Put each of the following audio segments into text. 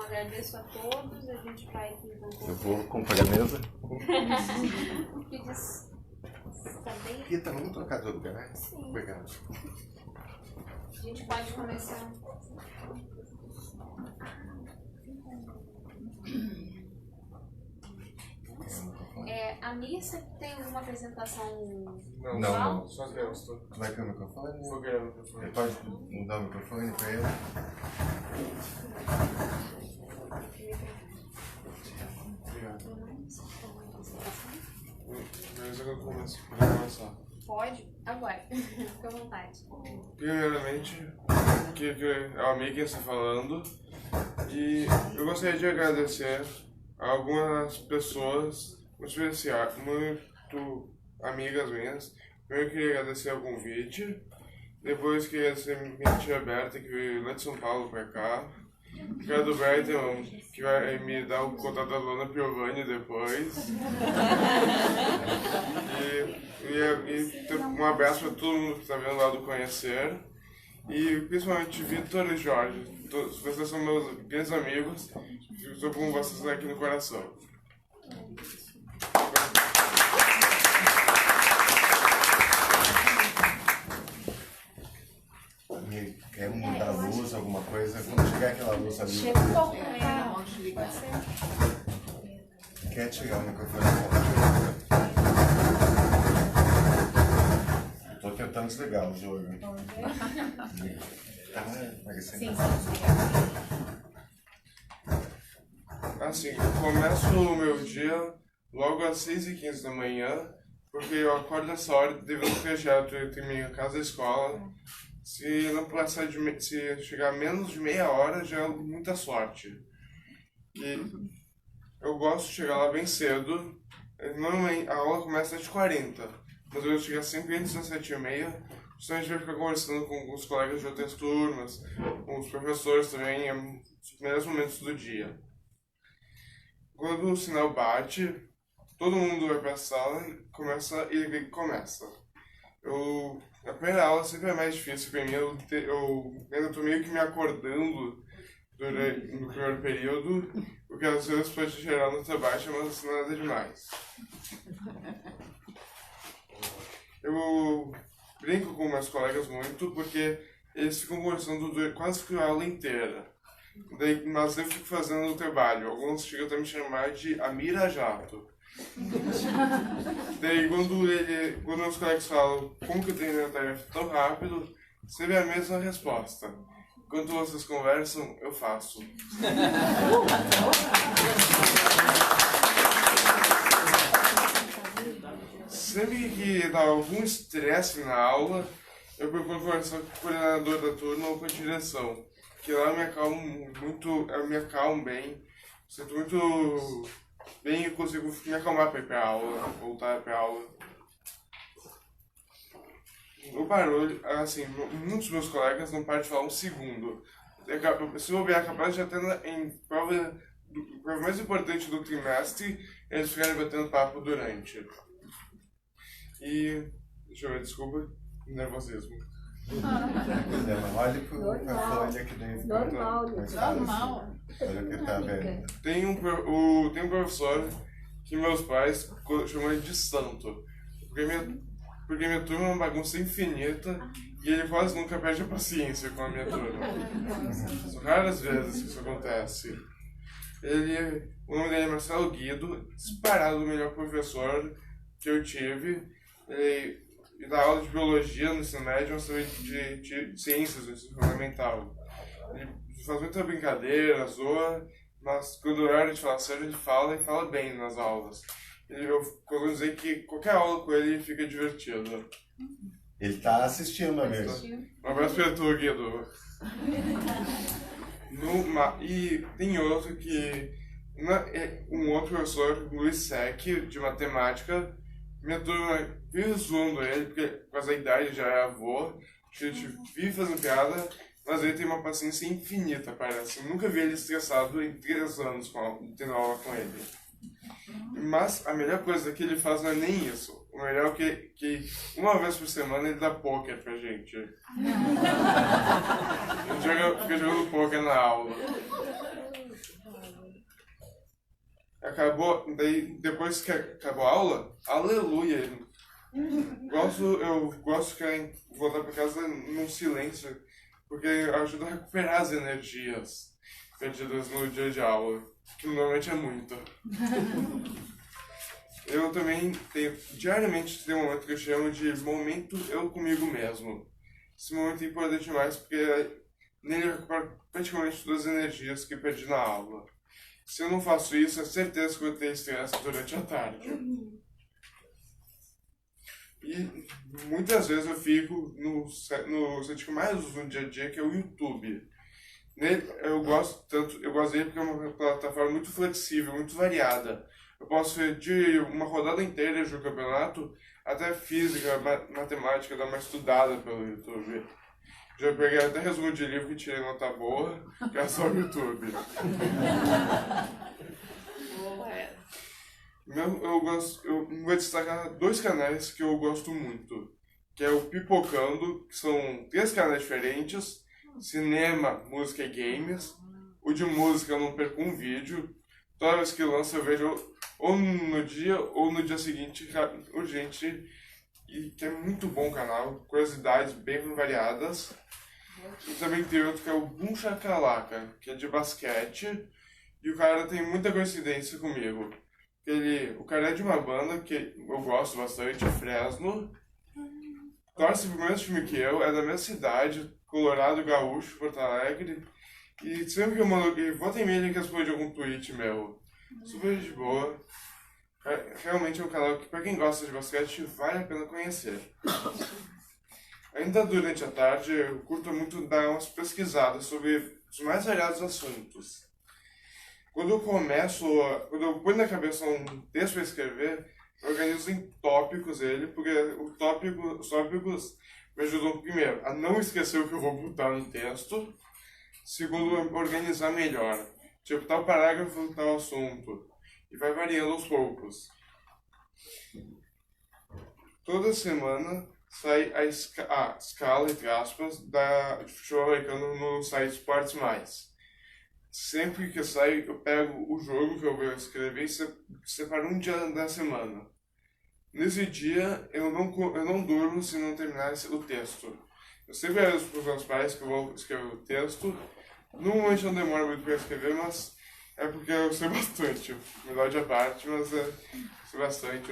agradeço a todos, a gente vai aqui então. Eu vou comprar a mesa. Que diz também. Rita, vamos trocar de lugar, né? Sim. Obrigado. A gente pode começar. A missa tem alguma apresentação? Não, só Deus. Tu vai com o microfone? Vou ganhar o microfone. Você pode mudar o microfone para ele? Obrigado. Mas eu começo. Vou começar. Pode? Agora. Fica à vontade. Primeiramente, que é o amigo que está falando. E eu gostaria de agradecer a algumas pessoas muito especiais, muito amigas minhas. Primeiro, eu queria agradecer o convite. Depois, queria agradecer minha tia Berta, que veio lá de São Paulo para cá. Quero do Berta, que vai me dar o contato da dona Piovani depois. E um abraço para todo mundo que está vendo lá do Conhecer. E principalmente Vitor e Jorge. Vocês são meus grandes amigos. Estou com vocês aqui no coração. Quer mudar a luz, alguma coisa? Quando chegar aquela luz ali. Chega um pouco, né? Quer tirar o microfone? Estou tentando desligar o jogo. Tá parecendo. Assim, eu começo o meu dia logo às 6h15 da manhã, porque eu acordo nessa hora devido ao trajeto entre minha casa e a escola. Se não passar se chegar menos de meia hora, já é muita sorte. E eu gosto de chegar lá bem cedo. Normalmente a aula começa às 7h40, mas eu chego sempre antes das 7h30. Justamente vai ficar conversando com os colegas de outras turmas, com os professores também, nos primeiros momentos do dia. Quando o sinal bate, todo mundo vai para a sala e começa. A primeira aula sempre é mais difícil para mim, eu ainda estou meio que me acordando no primeiro período, porque às vezes pode gerar nota baixa, mas nada demais. Eu brinco com meus colegas muito, porque eles ficam conversando quase que a aula inteira. Mas eu fico fazendo o trabalho. Alguns chegam até me chamar de Amira Jato. Daí quando os colegas falam como que eu tenho a tarefa tão rápido, sempre é a mesma resposta. Enquanto vocês conversam, eu faço. Sempre que dá algum estresse na aula, eu procuro conversar com o coordenador da turma ou com a direção. Que lá eu me acalmo bem, sinto muito bem e consigo me acalmar para ir para a aula, voltar para a aula. O barulho, assim, muitos dos meus colegas não param de falar um segundo. Se eu olhar capaz de até em prova mais importante do trimestre, eles ficarem batendo papo durante. E, deixa eu ver, desculpa, nervosismo. Olha para folha que daí fica normal. Olha o que tá vendo. Tem um professor que meus pais chamam ele de santo. Porque minha turma é uma bagunça infinita e ele quase nunca perde a paciência com a minha turma. São raras vezes que isso acontece. O nome dele é Marcelo Guido, disparado o melhor professor que eu tive. Ele dá aula de biologia no ensino médio, mas também de ciências no ensino fundamental. Ele faz muita brincadeira, zoa, mas quando é hora de falar sério, ele fala bem nas aulas. Eu vou dizer que qualquer aula com ele fica divertido. Ele está assistindo, amigo. Um abraço para tu, Guido. E tem outro um outro professor, Luiz Sec, de matemática. Minha turma vive zoando ele, porque com essa idade já é avô, a gente vive fazendo piada, mas ele tem uma paciência infinita, parece. Eu nunca vi ele estressado em 3 anos tendo aula com ele. Mas a melhor coisa que ele faz não é nem isso. O melhor é que uma vez por semana ele dá poker pra gente. A gente fica jogando poker na aula. daí depois que acabou a aula, aleluia. Eu gosto de voltar para casa num silêncio, porque ajuda a recuperar as energias perdidas no dia de aula, que normalmente é muito. Eu também diariamente tenho um momento que eu chamo de momento eu comigo mesmo. Esse momento é importante demais porque nele eu recupero praticamente todas as energias que perdi na aula. Se eu não faço isso, é certeza que eu vou ter estresse durante a tarde. E muitas vezes eu fico no site que eu mais uso no dia a dia, que é o YouTube. Eu gosto dele porque é uma plataforma muito flexível, muito variada. Eu posso ver de uma rodada inteira de um campeonato até física, matemática, dar uma estudada pelo YouTube. Já peguei até resumo de livro e tirei nota boa, graças ao YouTube. Eu vou destacar 2 canais que eu gosto muito, que é o Pipocando, que são 3 canais diferentes, cinema, música e games. O de música eu não perco um vídeo, toda vez que lança eu vejo ou no dia ou no dia seguinte, urgente, e que é muito bom o canal, curiosidades bem variadas. E também tem outro que é o Boom Shakalaka, que é de basquete, e o cara tem muita coincidência comigo. O cara é de uma banda que eu gosto bastante, Fresno, torce pro mesmo time que eu, é da minha cidade, Colorado, Gaúcho, Porto Alegre, e sempre que eu mando, volta em mim ele responde algum tweet meu, super de boa. Realmente é um canal que, para quem gosta de basquete, vale a pena conhecer. Ainda durante a tarde, eu curto muito dar umas pesquisadas sobre os mais variados assuntos. Quando eu ponho na cabeça um texto para escrever, eu organizo em tópicos ele, porque os tópicos me ajudam, primeiro, a não esquecer o que eu vou botar no texto, segundo, a organizar melhor. Tipo, tal parágrafo, tal assunto. E vai variando aos poucos. Toda semana sai a escala, entre aspas, de futebol americano no site Sports Mais. Sempre que sai, eu pego o jogo que eu vou escrever e separo um dia da semana. Nesse dia, eu não durmo se não terminar o texto. Eu sempre aviso para os meus pais que eu vou escrever o texto. Normalmente não demora muito para escrever, mas é porque eu sei bastante. Verdade à parte, mas sei bastante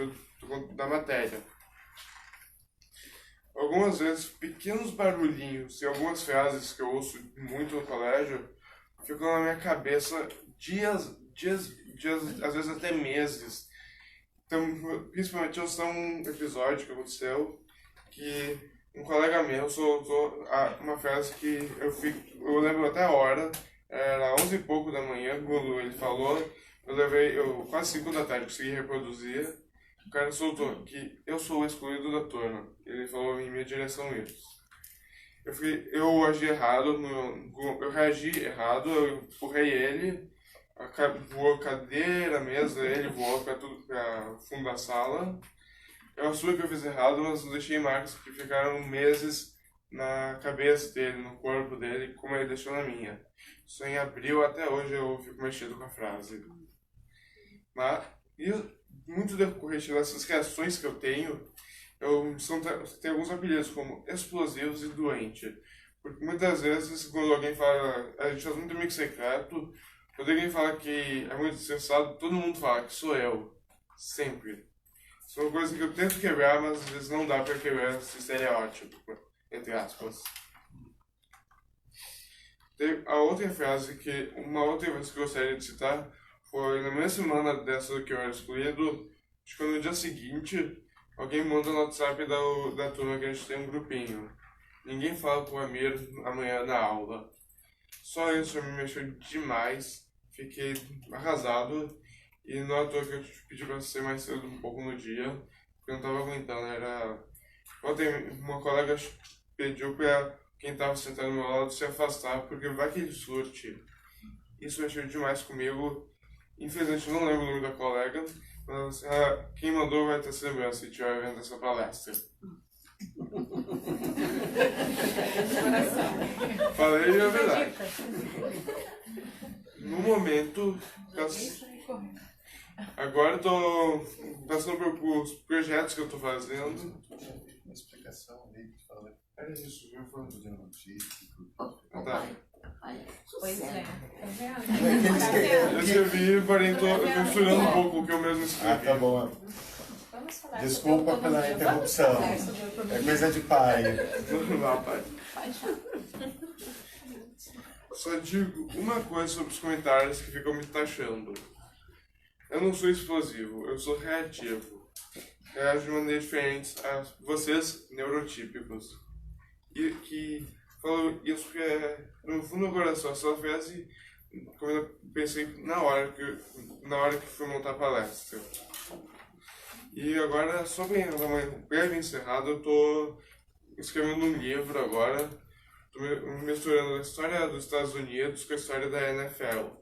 da matéria. Algumas vezes, pequenos barulhinhos e algumas frases que eu ouço muito no colégio ficam na minha cabeça dias, às vezes até meses. Então, principalmente eu sou um episódio que aconteceu que um colega meu soltou uma frase que eu lembro até a hora, era 11 e pouco da manhã quando ele falou, eu quase 5 da tarde consegui reproduzir. O cara soltou que eu sou o excluído da turma. Ele falou em minha direção isso. Eu agi errado, eu reagi errado, eu empurrei ele, voou a cadeira, a mesa, ele voou para fundo da sala. Eu assumi que eu fiz errado, mas eu deixei marcas que ficaram meses na cabeça dele, no corpo dele, como ele deixou na minha. Isso em abril, até hoje eu fico mexido com a frase. E muito decorrente dessas reações que eu tenho, tenho alguns apelidos como explosivos e doente. Porque muitas vezes, quando alguém fala, a gente faz muito amigo secreto, quando alguém fala que é muito sensato, todo mundo fala que sou eu. Sempre. Isso é uma coisa que eu tento quebrar, mas às vezes não dá pra quebrar esse estereótipo, entre aspas. Uma outra vez que eu gostaria de citar foi na mesma semana dessa que eu era excluído, acho que no dia seguinte, alguém manda no WhatsApp da turma que a gente tem um grupinho. Ninguém fala com o Amir amanhã na aula. Só isso me mexeu demais, fiquei arrasado e não é à toa que eu pedi pra ser mais cedo um pouco no dia, porque eu não tava aguentando. Ontem uma colega pediu pra quem estava sentado ao meu lado se afastar, porque vai que ele surte. Isso mexeu demais comigo. Infelizmente, não lembro o nome da colega, mas quem mandou vai ter se lembrando se estiver vendo essa palestra. Falei a verdade. No momento Agora eu tô passando por projetos que eu tô fazendo. Uma explicação ali que fala. É isso, eu falo. Fazendo notícia. Tá. Pois é. Eu escrevi, porém tô misturando um pouco o que eu mesmo escrevi. Ah, tá bom. Vamos falar Desculpa sobre pela autonomia. interrupção. É coisa de pai. Vamos lá, pai. Só digo uma coisa sobre os comentários que ficam me taxando. Eu não sou explosivo, eu sou reativo. Reajo de maneira diferente a vocês, neurotípicos. E que falo isso porque, no fundo do coração, essa frase, como eu pensei na hora que fui montar a palestra. E agora, só para dar uma breve encerrada, eu estou escrevendo um livro agora, estou misturando a história dos Estados Unidos com a história da NFL.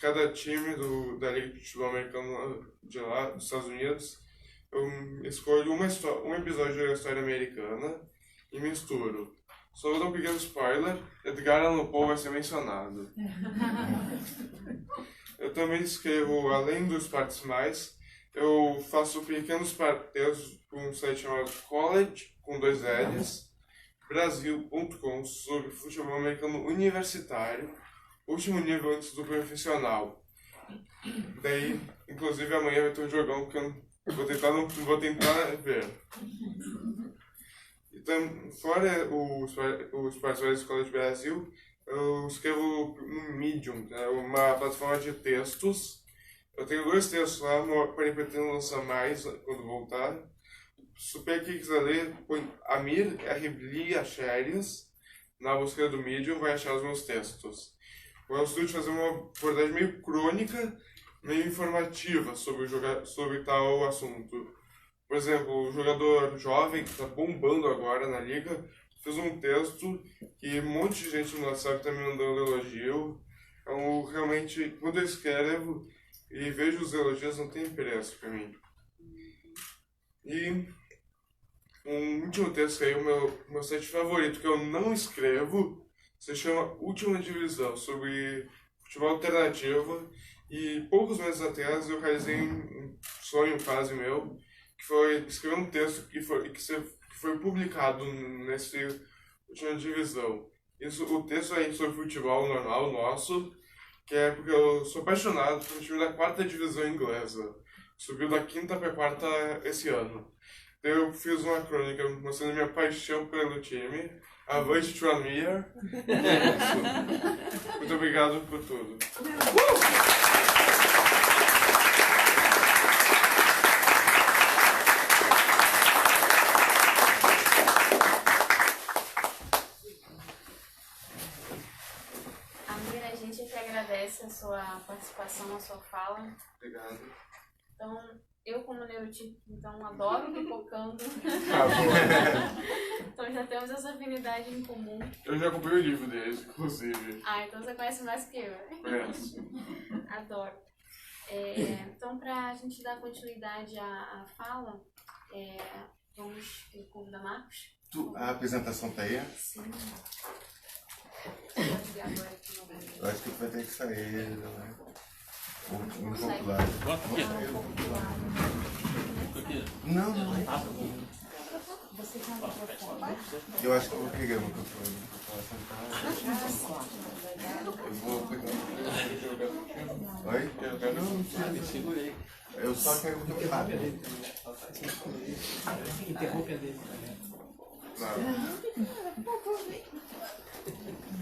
Cada time da Liga de Futebol Americano de lá, dos Estados Unidos, eu escolho um episódio da história americana e misturo. Só vou dar um pequeno spoiler, Edgar Allan Poe vai ser mencionado. Eu também escrevo, além dos partes mais, eu faço pequenos parteiros para um site chamado College, com 2 L's, Brasil.com, sobre futebol americano universitário, último nível antes do profissional. Daí, inclusive, amanhã vai ter um jogão que eu vou tentar ver. Então, fora os parceiros da Escola de Brasil, eu escrevo no Medium, é uma plataforma de textos. Eu tenho 2 textos lá, porém pretendo lançar mais quando voltar. Super quem quiser ler, põe Amir R. Acherias na busca do Medium, vai achar os meus textos. Eu gosto de fazer uma abordagem meio crônica, meio informativa sobre tal assunto. Por exemplo, o jogador jovem que está bombando agora na liga fez um texto que um monte de gente no WhatsApp está me mandando elogio. Então, realmente, quando eu escrevo e vejo os elogios, não tem preço para mim. E um último texto aí, o meu site favorito, que eu não escrevo, se chama Última Divisão, sobre futebol alternativo. E poucos meses atrás eu realizei um sonho quase meu, que foi escrever um texto que foi publicado nesse Última Divisão. O texto é sobre futebol normal nosso, que é porque eu sou apaixonado pelo time da 4ª divisão inglesa. Subiu da 5ª para a 4ª esse ano. Então eu fiz uma crônica mostrando minha paixão pelo time. Avante Tranmere. Muito obrigado por tudo. Amir, a gente que agradece a sua participação, a sua fala. Obrigado. Então, eu como neurotípico, então adoro pipocando. Então já temos essa afinidade em comum. Eu já comprei o livro deles, inclusive. Ah, então você conhece mais que eu. Conheço. Adoro. Então, para a gente dar continuidade à fala, vamos convidar Marcos. A apresentação tá aí? Sim. Pode ver agora aqui no meio. Eu acho que vai ter que sair, né? Um Consegue? pouco lá. Não, não. Você tem um microfone? Eu acho que eu vou pegar o microfone. Eu vou pegar. Oi? Não, segurei. Eu só quero que eu fale. Interrompe a dele.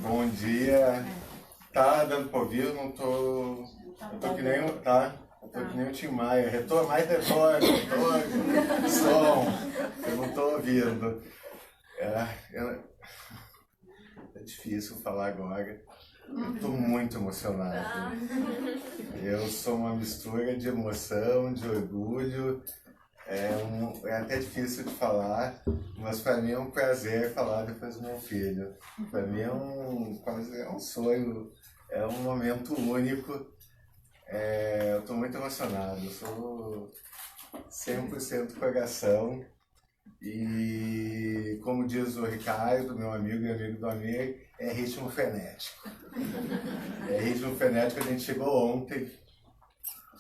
Bom dia. Tá dando pra ouvir? Eu não tô. Eu tô que nem o. Tá? Eu tô que nem o Tim Maia. Retorno, som. Eu não tô ouvindo. É difícil falar agora. Eu tô muito emocionado. Eu sou uma mistura de emoção, de orgulho. É até difícil de falar, mas para mim é um prazer falar depois do meu filho. Para mim é um sonho, é um momento único. Eu estou muito emocionado, eu sou 100% coração. E como diz o Ricardo, meu amigo e amigo do Amir, é ritmo frenético. É ritmo frenético, a gente chegou ontem.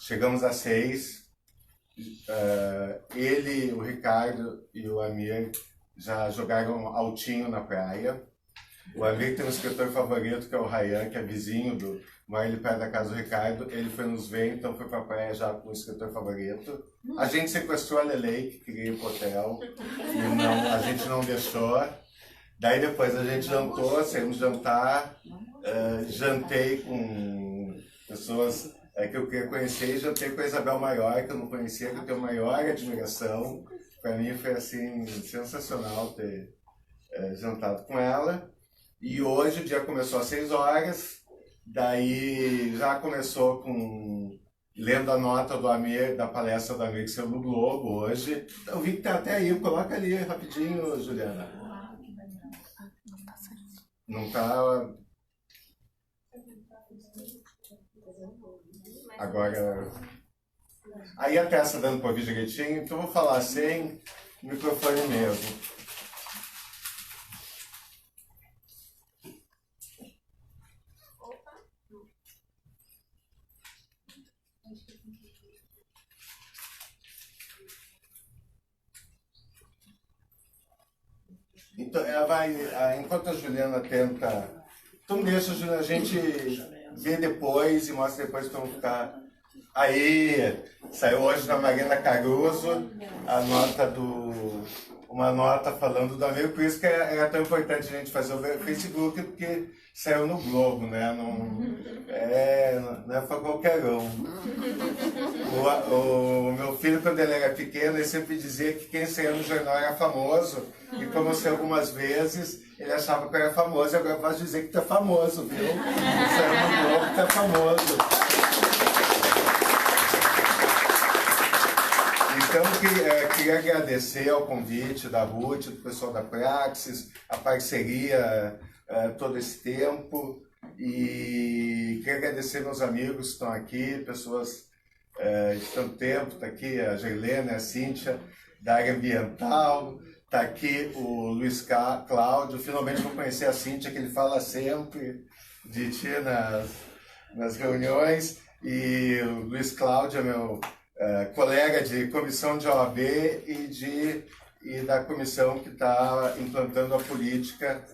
chegamos às 6. Ele, o Ricardo e o Amir já jogaram altinho na praia. O Amir tem um escritor favorito, que é o Ryan, que é vizinho do... Mora ali perto da casa do Ricardo. Ele foi nos ver, então foi pra praia já com o escritor favorito. A gente sequestrou a Lelei, que queria ir pro hotel. E não, a gente não deixou. Daí depois a gente jantou, saímos jantar. Jantei com pessoas que eu queria conhecer. Jantei com a Isabel Maior, que eu não conhecia, que eu tenho maior admiração. Para mim foi assim, sensacional ter jantado com ela. E hoje o dia começou às 6 horas. Daí já começou com lendo a nota do Amir, da palestra do Amir que saiu no Globo hoje. Eu vi que tá até aí, coloca ali rapidinho, Juliana. Não tá. Agora. Aí a peça dando para ouvir direitinho, então eu vou falar sem microfone mesmo. Então, ela vai, enquanto a Juliana tenta... Então deixa, Juliana, a gente vê depois e mostra depois para não ficar... Aí, saiu hoje na Marina Caruso a nota uma nota falando do Amir, por isso que era tão importante a gente fazer o Facebook, porque saiu no Globo, né? Não é para qualquer um. O meu filho, quando ele era pequeno, ele sempre dizia que quem saía no jornal era famoso, e como eu sei algumas vezes, ele achava que eu era famoso, e agora eu posso dizer que tu é famoso, viu? Saiu no Globo, tu é famoso. Então, queria agradecer ao convite da Ruth, do pessoal da Praxis, a parceria todo esse tempo. E queria agradecer meus amigos que estão aqui, pessoas de tanto tempo. Está aqui a Geilena, a Cíntia, da área ambiental. Está aqui o Luiz Cláudio. Finalmente vou conhecer a Cíntia, que ele fala sempre de ti nas reuniões. E o Luiz Cláudio é meu... colega de comissão de OAB e da comissão que está implantando a política,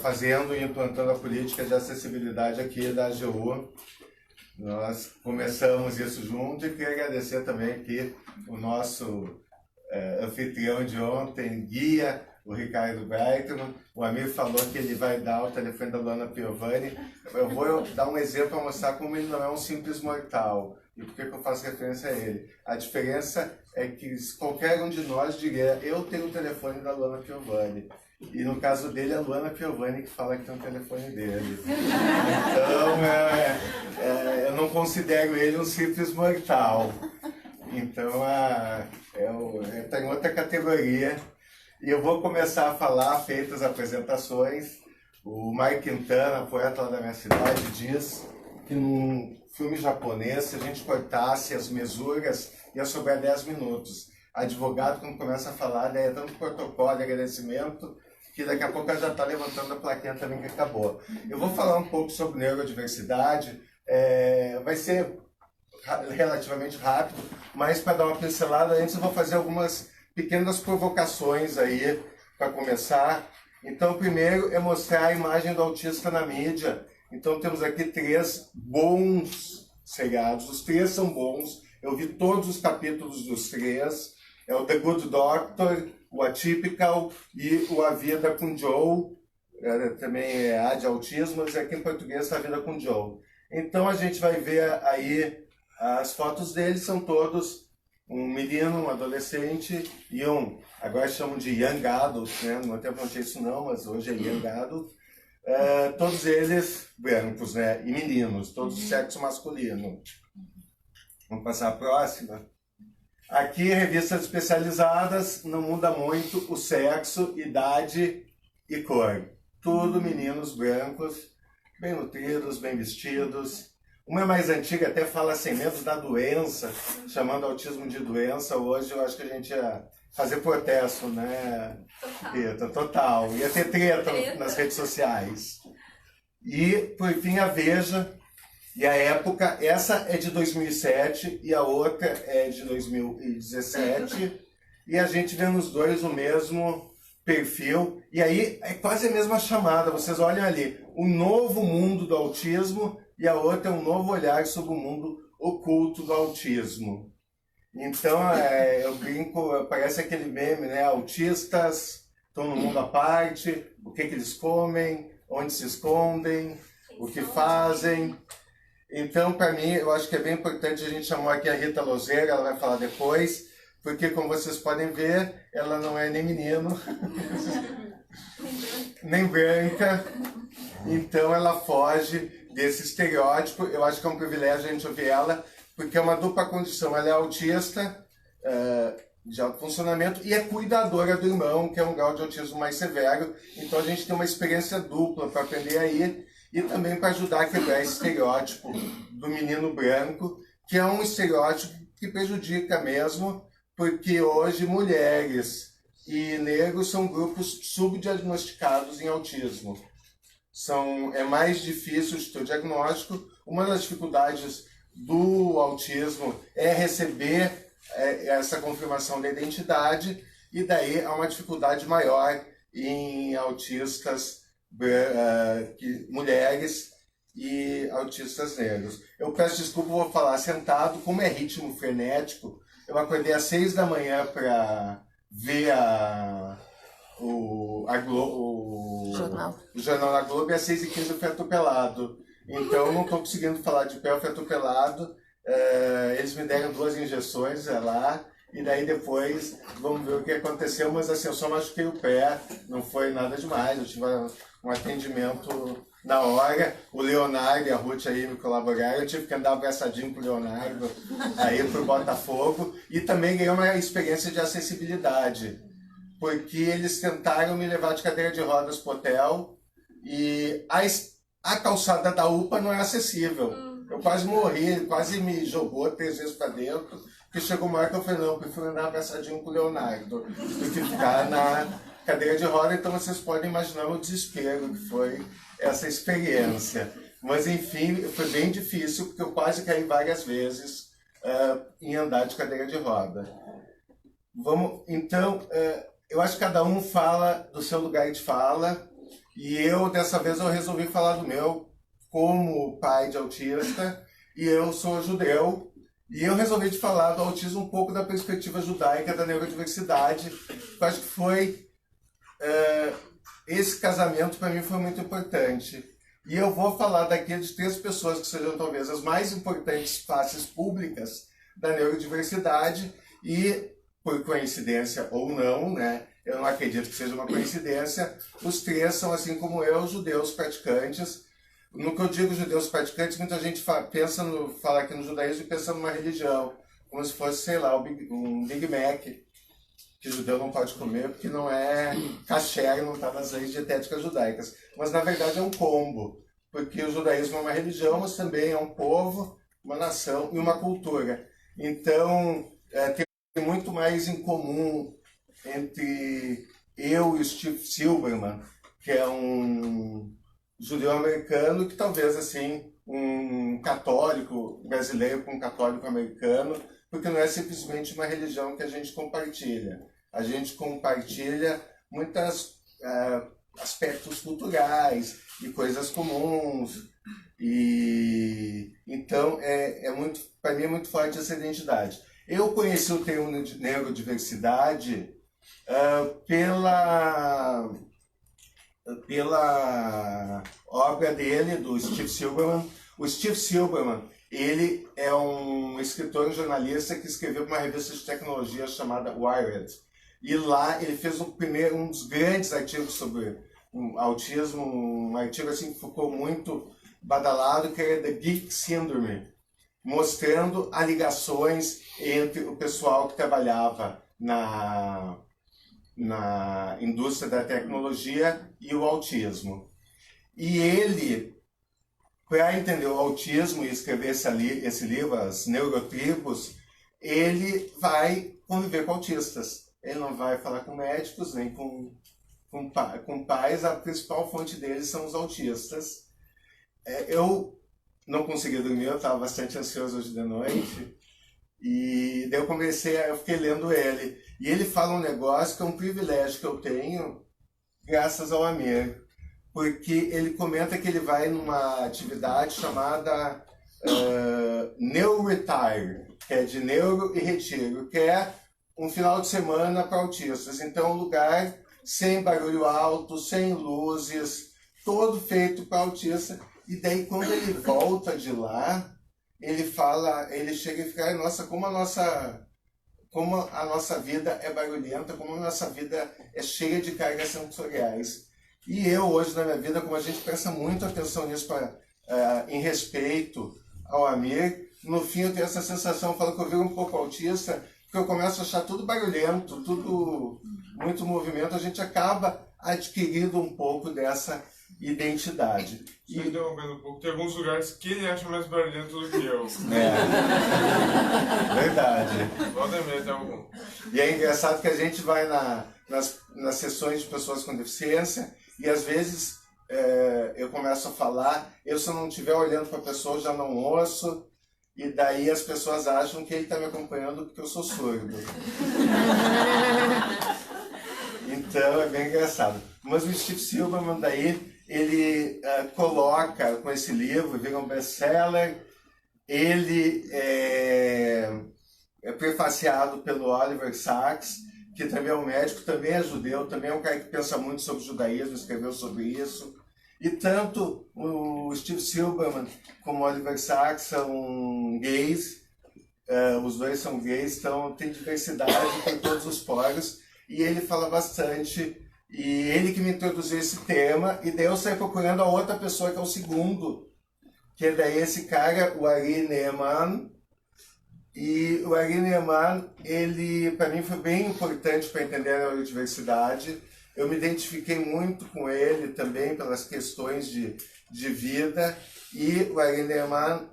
fazendo e implantando a política de acessibilidade aqui da AGU. Nós começamos isso junto e queria agradecer também aqui o nosso anfitrião de ontem, guia, o Ricardo Breitman. O Amir falou que ele vai dar o telefone da Luana Piovani. Eu vou dar um exemplo para mostrar como ele não é um simples mortal. E por que eu faço referência a ele? A diferença é que qualquer um de nós diria, eu tenho o telefone da Luana Piovani. E no caso dele, é a Luana Piovani que fala que tem o telefone dele. Então, eu não considero ele um simples mortal. Então, está em outra categoria. E eu vou começar a falar, feitas as apresentações. O Mike Quintana, poeta lá da minha cidade, diz que num filme japonês, se a gente cortasse as mesuras, ia sobrar 10 minutos. Advogado, quando começa a falar, daí é tanto protocolo e agradecimento, que daqui a pouco ela já está levantando a plaquinha também que acabou. Eu vou falar um pouco sobre neurodiversidade, vai ser relativamente rápido, mas para dar uma pincelada, antes eu vou fazer algumas pequenas provocações aí, para começar. Então, primeiro é mostrar a imagem do autista na mídia. Então temos aqui 3 bons seriados, os 3 são bons, eu vi todos os capítulos dos 3, é o The Good Doctor, o Atypical e o A Vida com Joe, também é A de Autismo, mas aqui em português está A Vida com Joe. Então a gente vai ver aí, as fotos deles são todos um menino, um adolescente e agora chamam de Young Adult, né? No tempo não tinha isso não, mas hoje é Young Adult. Todos eles brancos, né? E meninos, todos do sexo masculino. Vamos passar a próxima. Aqui, revistas especializadas, não muda muito o sexo, idade e cor. Tudo meninos brancos, bem nutridos, bem vestidos. Uma mais antiga até fala sem medo da doença, chamando autismo de doença. Hoje eu acho que a gente ia fazer protesto, né? Total. Ia ter treta nas redes sociais. E, por fim, a Veja E a época, essa é de 2007 e a outra é de 2017. E a gente vê nos dois o mesmo perfil. E aí é quase a mesma chamada. Vocês olham ali, o novo mundo do autismo e a outra é um novo olhar sobre o mundo oculto do autismo. Então, eu brinco, parece aquele meme, né? Autistas estão no mundo à parte, o que eles comem, onde se escondem, o que fazem. Então, para mim, eu acho que é bem importante a gente chamar aqui a Rita Lozeira, ela vai falar depois, porque, como vocês podem ver, ela não é nem menino, nem branca, então ela foge desse estereótipo. Eu acho que é um privilégio a gente ouvir ela, porque é uma dupla condição. Ela é autista, de alto funcionamento, e é cuidadora do irmão, que é um grau de autismo mais severo. Então a gente tem uma experiência dupla para aprender aí, e também para ajudar a quebrar esse estereótipo do menino branco, que é um estereótipo que prejudica mesmo, porque hoje mulheres e negros são grupos subdiagnosticados em autismo. É mais difícil de ter o diagnóstico. Uma das dificuldades do autismo é receber essa confirmação da identidade, e daí há uma dificuldade maior em autistas mulheres e autistas negros. Eu peço desculpa, vou falar sentado, como é ritmo frenético. Eu acordei às 6 da manhã para ver o Jornal da Globo, e às 6h15 eu fui atropelado. Então, não estou conseguindo falar de pé, eu fui atropelado. Eles me deram 2 injeções lá, e daí depois vamos ver o que aconteceu. Mas assim, eu só machuquei o pé, não foi nada demais. Eu tive um atendimento na hora. O Leonardo e a Ruth aí me colaboraram. Eu tive que andar abraçadinho com o Leonardo aí pro Botafogo. E também ganhei uma experiência de acessibilidade, porque eles tentaram me levar de cadeira de rodas pro hotel, e a calçada da UPA não é acessível. Eu quase morri, quase me jogou 3 vezes para dentro, porque chegou uma hora que eu falei, não, eu prefiro andar abraçadinho com o Leonardo do que ficar na cadeira de roda. Então vocês podem imaginar o desespero que foi essa experiência. Mas enfim, foi bem difícil, porque eu quase caí várias vezes em andar de cadeira de roda. Então, eu acho que cada um fala do seu lugar de fala, e eu, dessa vez, eu resolvi falar do meu, como pai de autista, e eu sou judeu, e eu resolvi de falar do autismo um pouco da perspectiva judaica da neurodiversidade. Eu acho que foi... esse casamento, para mim, foi muito importante. E eu vou falar daqui de 3 pessoas que sejam, talvez, as mais importantes faces públicas da neurodiversidade, e, por coincidência ou não, né? Eu não acredito que seja uma coincidência, os 3 são, assim como eu, judeus praticantes. No que eu digo judeus praticantes, muita gente fala aqui no judaísmo e pensa numa religião, como se fosse, sei lá, um Big Mac, que judeu não pode comer porque não é kasher, não está nas leis dietéticas judaicas. Mas, na verdade, é um combo, porque o judaísmo é uma religião, mas também é um povo, uma nação e uma cultura. Então, tem muito mais em comum entre eu e o Steve Silberman, que é um judeu americano, que talvez, assim, um católico brasileiro com um católico americano, porque não é simplesmente uma religião que a gente compartilha. A gente compartilha muitos aspectos culturais e coisas comuns. E então, para mim é muito forte essa identidade. Eu conheci o termo de neurodiversidade pela obra dele, do Steve Silberman. O Steve Silberman, ele é um escritor e jornalista que escreveu para uma revista de tecnologia chamada Wired. E lá ele fez um dos grandes artigos sobre autismo, um artigo assim que ficou muito badalado, que é The Geek Syndrome, mostrando as ligações entre o pessoal que trabalhava na indústria da tecnologia e o autismo. E ele, para entender o autismo e escrever esse livro, As Neurotribos, ele vai conviver com autistas. Ele não vai falar com médicos, nem com pais. A principal fonte deles são os autistas. Eu não consegui dormir, eu estava bastante ansioso hoje de noite. E daí eu fiquei lendo ele. E ele fala um negócio que é um privilégio que eu tenho, graças ao Amir. Porque ele comenta que ele vai numa atividade chamada Neuro-Retire, que é de neuro e retiro, que é um final de semana para autistas. Então, um lugar sem barulho alto, sem luzes, todo feito para autista. E daí, quando ele volta de lá, ele chega e fica, nossa, como a nossa vida é barulhenta, como a nossa vida é cheia de cargas sensoriais. E eu, hoje, na minha vida, como a gente presta muito atenção nisso em respeito ao Amir, no fim eu tenho essa sensação, eu falo que eu viro um pouco autista, porque eu começo a achar tudo barulhento, tudo muito movimento, a gente acaba adquirindo um pouco dessa identidade. Só interrompendo um pouco, tem alguns lugares que ele acha mais barulhento do que eu. Verdade. Volta e meia, tem algum. E é engraçado que a gente vai nas sessões de pessoas com deficiência e às vezes eu começo a falar, eu se eu não estiver olhando para a pessoa eu já não ouço, e daí as pessoas acham que ele está me acompanhando porque eu sou surdo. Então é bem engraçado. Mas o Steve Silberman daí, ele coloca com esse livro, vira um best-seller, ele é prefaciado pelo Oliver Sacks, que também é um médico, também é judeu, também é um cara que pensa muito sobre o judaísmo, escreveu sobre isso. E tanto o Steve Silberman como o Oliver Sacks são gays, os dois são gays, então tem diversidade por todos os poros, e ele fala bastante, e ele que me introduziu esse tema, e daí eu saí procurando a outra pessoa, que é o segundo, que é daí esse cara, o Ari Ne'eman. E o Ari Ne'eman, ele para mim foi bem importante para entender a neurodiversidade. Eu me identifiquei muito com ele também pelas questões de vida. E o Ari Ne'eman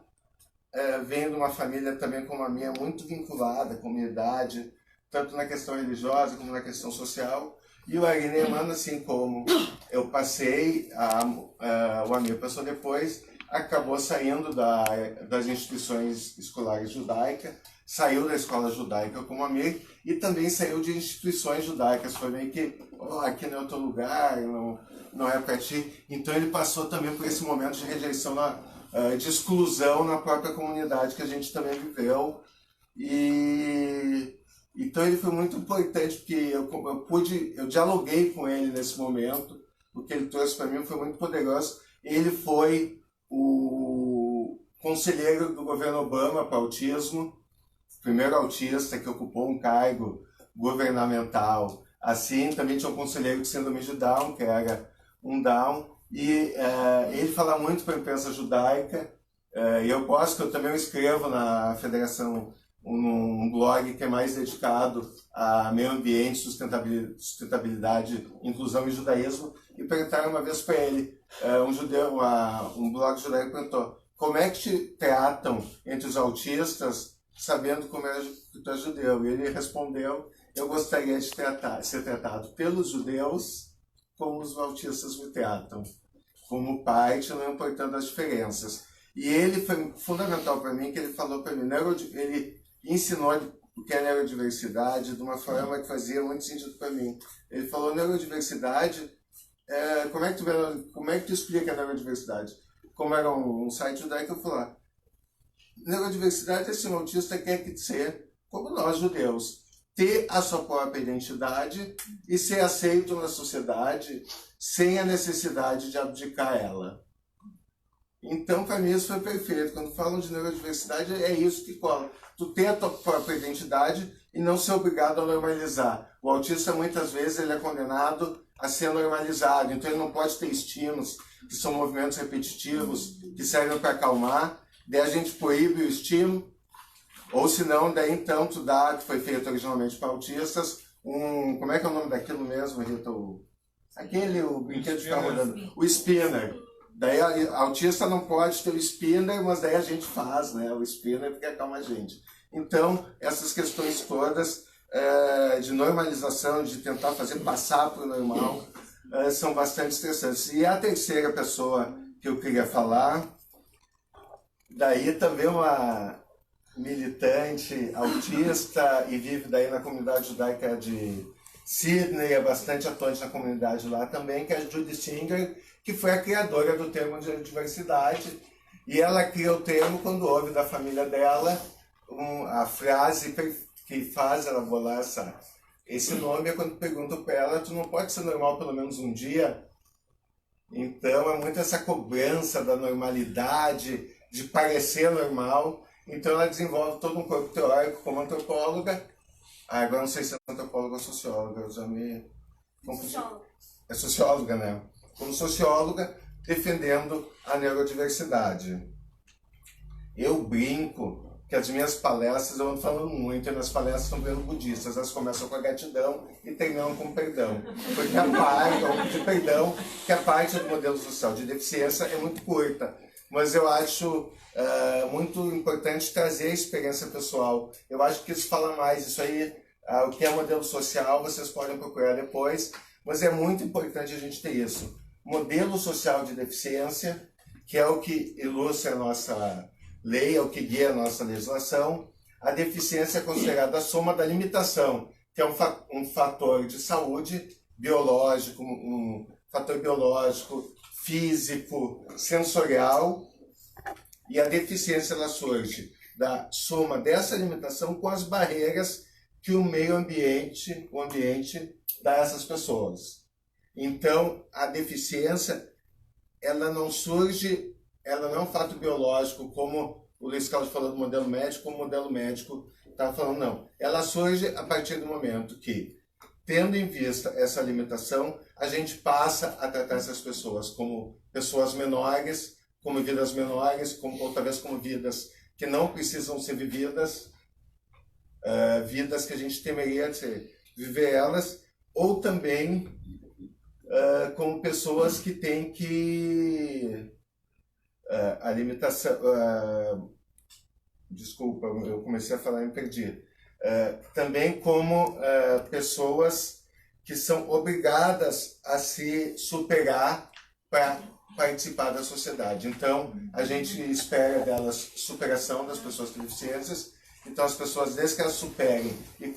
vem de uma família também como a minha, muito vinculada à comunidade, tanto na questão religiosa como na questão social. E o Ari Ne'eman, assim como eu passei, o Amir passou depois, acabou saindo das instituições escolares judaicas, saiu da escola judaica como Amir e também saiu de instituições judaicas. Foi meio que, aqui não é outro lugar, não é para ti. Então ele passou também por esse momento de rejeição, de exclusão na própria comunidade que a gente também viveu. Então ele foi muito importante, porque eu dialoguei com ele nesse momento, o que ele trouxe para mim foi muito poderoso. Ele foi o conselheiro do governo Obama para autismo, primeiro autista que ocupou um cargo governamental. Assim, também tinha um conselheiro de síndrome de Down, que era um Down, e ele fala muito para a imprensa judaica, e eu também escrevo na Federação, um blog que é mais dedicado a meio ambiente, sustentabilidade, inclusão e judaísmo, e perguntaram uma vez para ele, um blog judaico perguntou, como é que te tratam entre os autistas, sabendo como que tu é judeu? E ele respondeu, eu gostaria de ser tratado pelos judeus como os autistas me tratam, como parte, não importando as diferenças. E ele foi fundamental para mim, que ele falou para mim, ele ensinou o que é neurodiversidade de uma forma que fazia muito sentido para mim. Ele falou, neurodiversidade, como é que tu explica a neurodiversidade? Como era um site judaico, eu falei, neurodiversidade é se um autista quer ser como nós judeus, ter a sua própria identidade e ser aceito na sociedade sem a necessidade de abdicar ela. Então, para mim, isso foi perfeito. Quando falam de neurodiversidade, é isso que cola. Tu ter a tua própria identidade e não ser obrigado a normalizar. O autista, muitas vezes, ele é condenado a ser normalizado. Então, ele não pode ter estímulos, que são movimentos repetitivos, que servem para acalmar. Daí a gente proíbe o estímulo. Ou se não, daí então tu dá, que foi feito originalmente para autistas, como é que é o nome daquilo mesmo, Rita? O brinquedo que está rodando. O spinner. Daí a autista não pode ter o spinner, mas daí a gente faz, né? O spinner porque acalma a gente. Então, essas questões todas de normalização, de tentar fazer passar para o normal, são bastante estressantes. E a terceira pessoa que eu queria falar daí também uma militante autista e vive daí na comunidade judaica de Sydney, é bastante atuante na comunidade lá também, que é a Judy Singer, que foi a criadora do termo de diversidade, e ela cria o termo quando ouve da família dela a frase que faz ela bolar esse nome, é quando perguntam para ela: tu não pode ser normal pelo menos um dia? Então é muito essa cobrança da normalidade, de parecer normal. Então ela desenvolve todo um corpo teórico como antropóloga. Agora não sei se é antropóloga ou socióloga, eu já me confundi. É socióloga, né? Como socióloga, defendendo a neurodiversidade. Eu brinco que as minhas palestras, eu ando falando muito, e nas palestras estão vendo budistas, elas começam com a gratidão e terminam com perdão. Porque a parte de perdão, que a parte do modelo social de deficiência é muito curta. Mas eu acho muito importante trazer a experiência pessoal. Eu acho que isso fala mais, isso aí, o que é modelo social, vocês podem procurar depois, mas é muito importante a gente ter isso. Modelo social de deficiência, que é o que ilustra a nossa lei, é o que guia a nossa legislação. A deficiência é considerada a soma da limitação, que é um fator de saúde biológico, um fator biológico, físico, sensorial, e a deficiência ela surge da soma dessa limitação com as barreiras que o meio ambiente, o ambiente dá a essas pessoas. Então, a deficiência, ela não surge, ela não é um fato biológico, como o Luiz Carlos falou do modelo médico, como o modelo médico estava falando, não. Ela surge a partir do momento que, tendo em vista essa limitação, a gente passa a tratar essas pessoas como pessoas menores, como vidas menores, ou talvez como vidas que não precisam ser vividas, vidas que a gente temeria viver elas, ou também como pessoas que têm que... a limitação... desculpa, eu comecei a falar e me perdi. Também como pessoas que são obrigadas a se superar para participar da sociedade. Então, a gente espera delas superação das pessoas com deficiências. Então, as pessoas, desde que elas superem e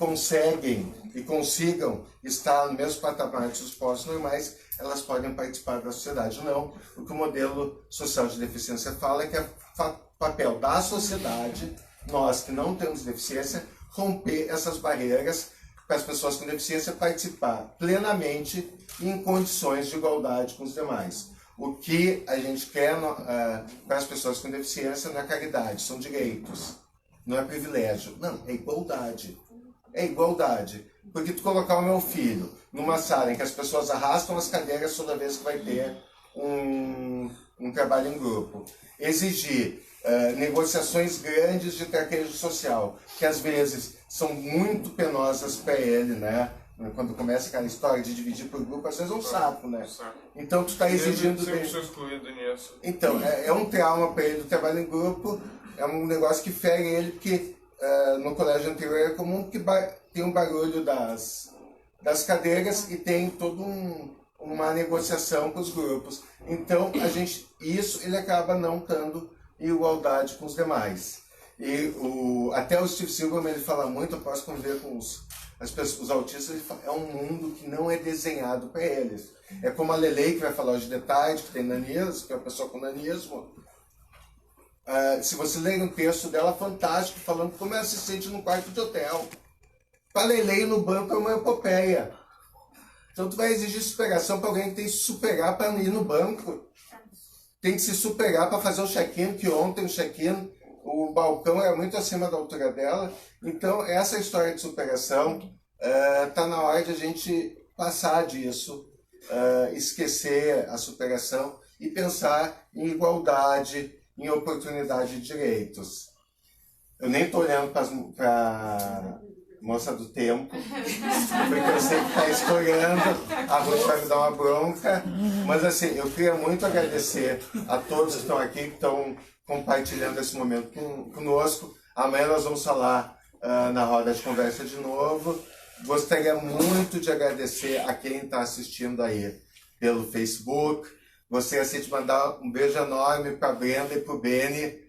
consigam estar no mesmo patamar dos povos normais, elas podem participar da sociedade. Não, o que o modelo social de deficiência fala é que é papel da sociedade, nós que não temos deficiência, romper essas barreiras para as pessoas com deficiência participar plenamente em condições de igualdade com os demais. O que a gente quer para as pessoas com deficiência não é caridade, são direitos. Não é privilégio, não, é igualdade. É igualdade. Porque tu colocar o meu filho numa sala em que as pessoas arrastam as cadeiras toda vez que vai ter um trabalho em grupo, exigir negociações grandes de traquejo social, que às vezes são muito penosas para ele, né? Quando começa aquela história de dividir por grupo, às vezes é um saco, né? Então tu está exigindo dele. Excluído nisso. Então, é um trauma para ele o trabalho em grupo, é um negócio que fere ele, porque no colégio anterior é comum que tem um barulho das cadeiras e tem toda uma negociação com os grupos. Então, ele acaba não estando em igualdade com os demais. E até o Steve Silverman, ele fala muito, eu posso conviver com os autistas, ele fala, é um mundo que não é desenhado para eles. É como a Lelei, que vai falar hoje de tarde, que tem nanismo, que é uma pessoa com nanismo. Se você ler um texto dela, fantástico, falando como ela se sente num quarto de hotel. Para Lelei no banco é uma epopeia. Então tu vai exigir superação para alguém que tem que se superar para ir no banco. Tem que se superar para fazer o check-in, que ontem o check-in, o balcão era muito acima da altura dela. Então, essa história de superação, está na hora de a gente passar disso, esquecer a superação e pensar em igualdade, em oportunidade de direitos. Eu nem estou olhando para moça do tempo, porque eu sei que está estourando, a Ruth vai me dar uma bronca, mas assim, eu queria muito agradecer a todos que estão aqui, que estão compartilhando esse momento conosco. Amanhã nós vamos falar na roda de conversa de novo. Gostaria muito de agradecer a quem está assistindo aí pelo Facebook. Gostaria de mandar um beijo enorme para a Brenda e para o Beni,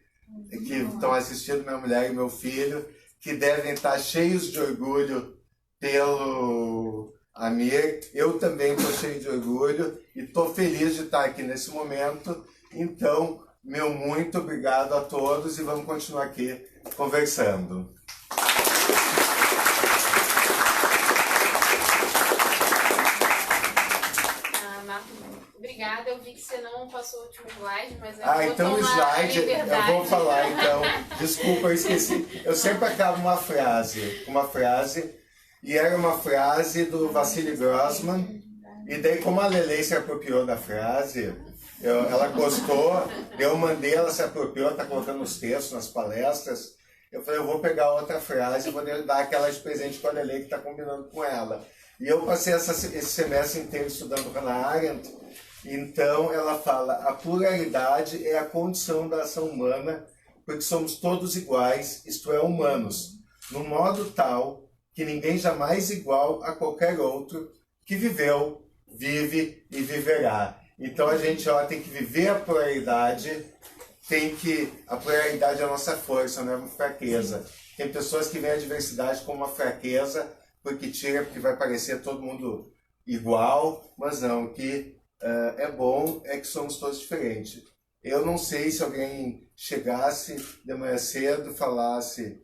que estão assistindo, minha mulher e meu filho, que devem estar cheios de orgulho pelo Amir. Eu também estou cheio de orgulho e estou feliz de estar aqui nesse momento. Então, meu muito obrigado a todos e vamos continuar aqui conversando. Obrigada, eu vi que você não passou o último slide, mas eu vou então o tomar slide, eu vou falar então. Desculpa, eu esqueci. Eu sempre acabo uma frase, e era uma frase do Vassili Grossman, e daí como a Lelei se apropriou da frase, ela gostou, eu mandei, ela se apropriou, está colocando os textos nas palestras, eu falei, eu vou pegar outra frase e vou dar aquela de presente com a Lelei que está combinando com ela. E eu passei esse semestre inteiro estudando Hannah Arendt. Então ela fala, a pluralidade é a condição da ação humana, porque somos todos iguais, isto é, humanos, no modo tal que ninguém jamais igual a qualquer outro que viveu, vive e viverá. Então a gente tem que viver a pluralidade, a pluralidade é a nossa força, não é uma fraqueza. Tem pessoas que veem a diversidade como uma fraqueza, porque vai parecer todo mundo igual, mas não, que é bom é que somos todos diferentes. Eu não sei se alguém chegasse de manhã cedo, falasse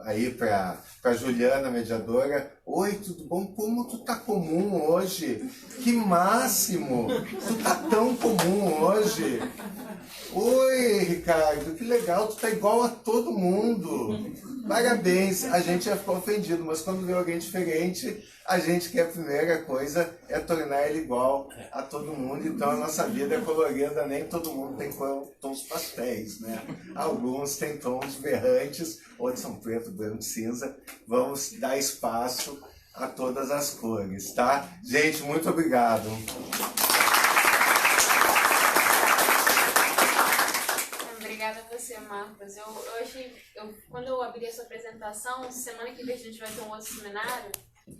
aí para Juliana, mediadora, oi, tudo bom? Como tu tá comum hoje? Que máximo! Tu tá tão comum hoje! Oi, Ricardo, que legal, tu tá igual a todo mundo! Parabéns! A gente já ficou ofendido, mas quando vê alguém diferente, a gente quer a primeira coisa é tornar ele igual a todo mundo. Então a nossa vida é colorida, nem todo mundo tem tons pastéis, né? Alguns têm tons berrantes, outros são preto, branco, cinza. Vamos dar espaço a todas as cores, tá? Gente, muito obrigado! Obrigada a você, Marcos. Quando eu abri essa apresentação, semana que vem a gente vai ter um outro seminário,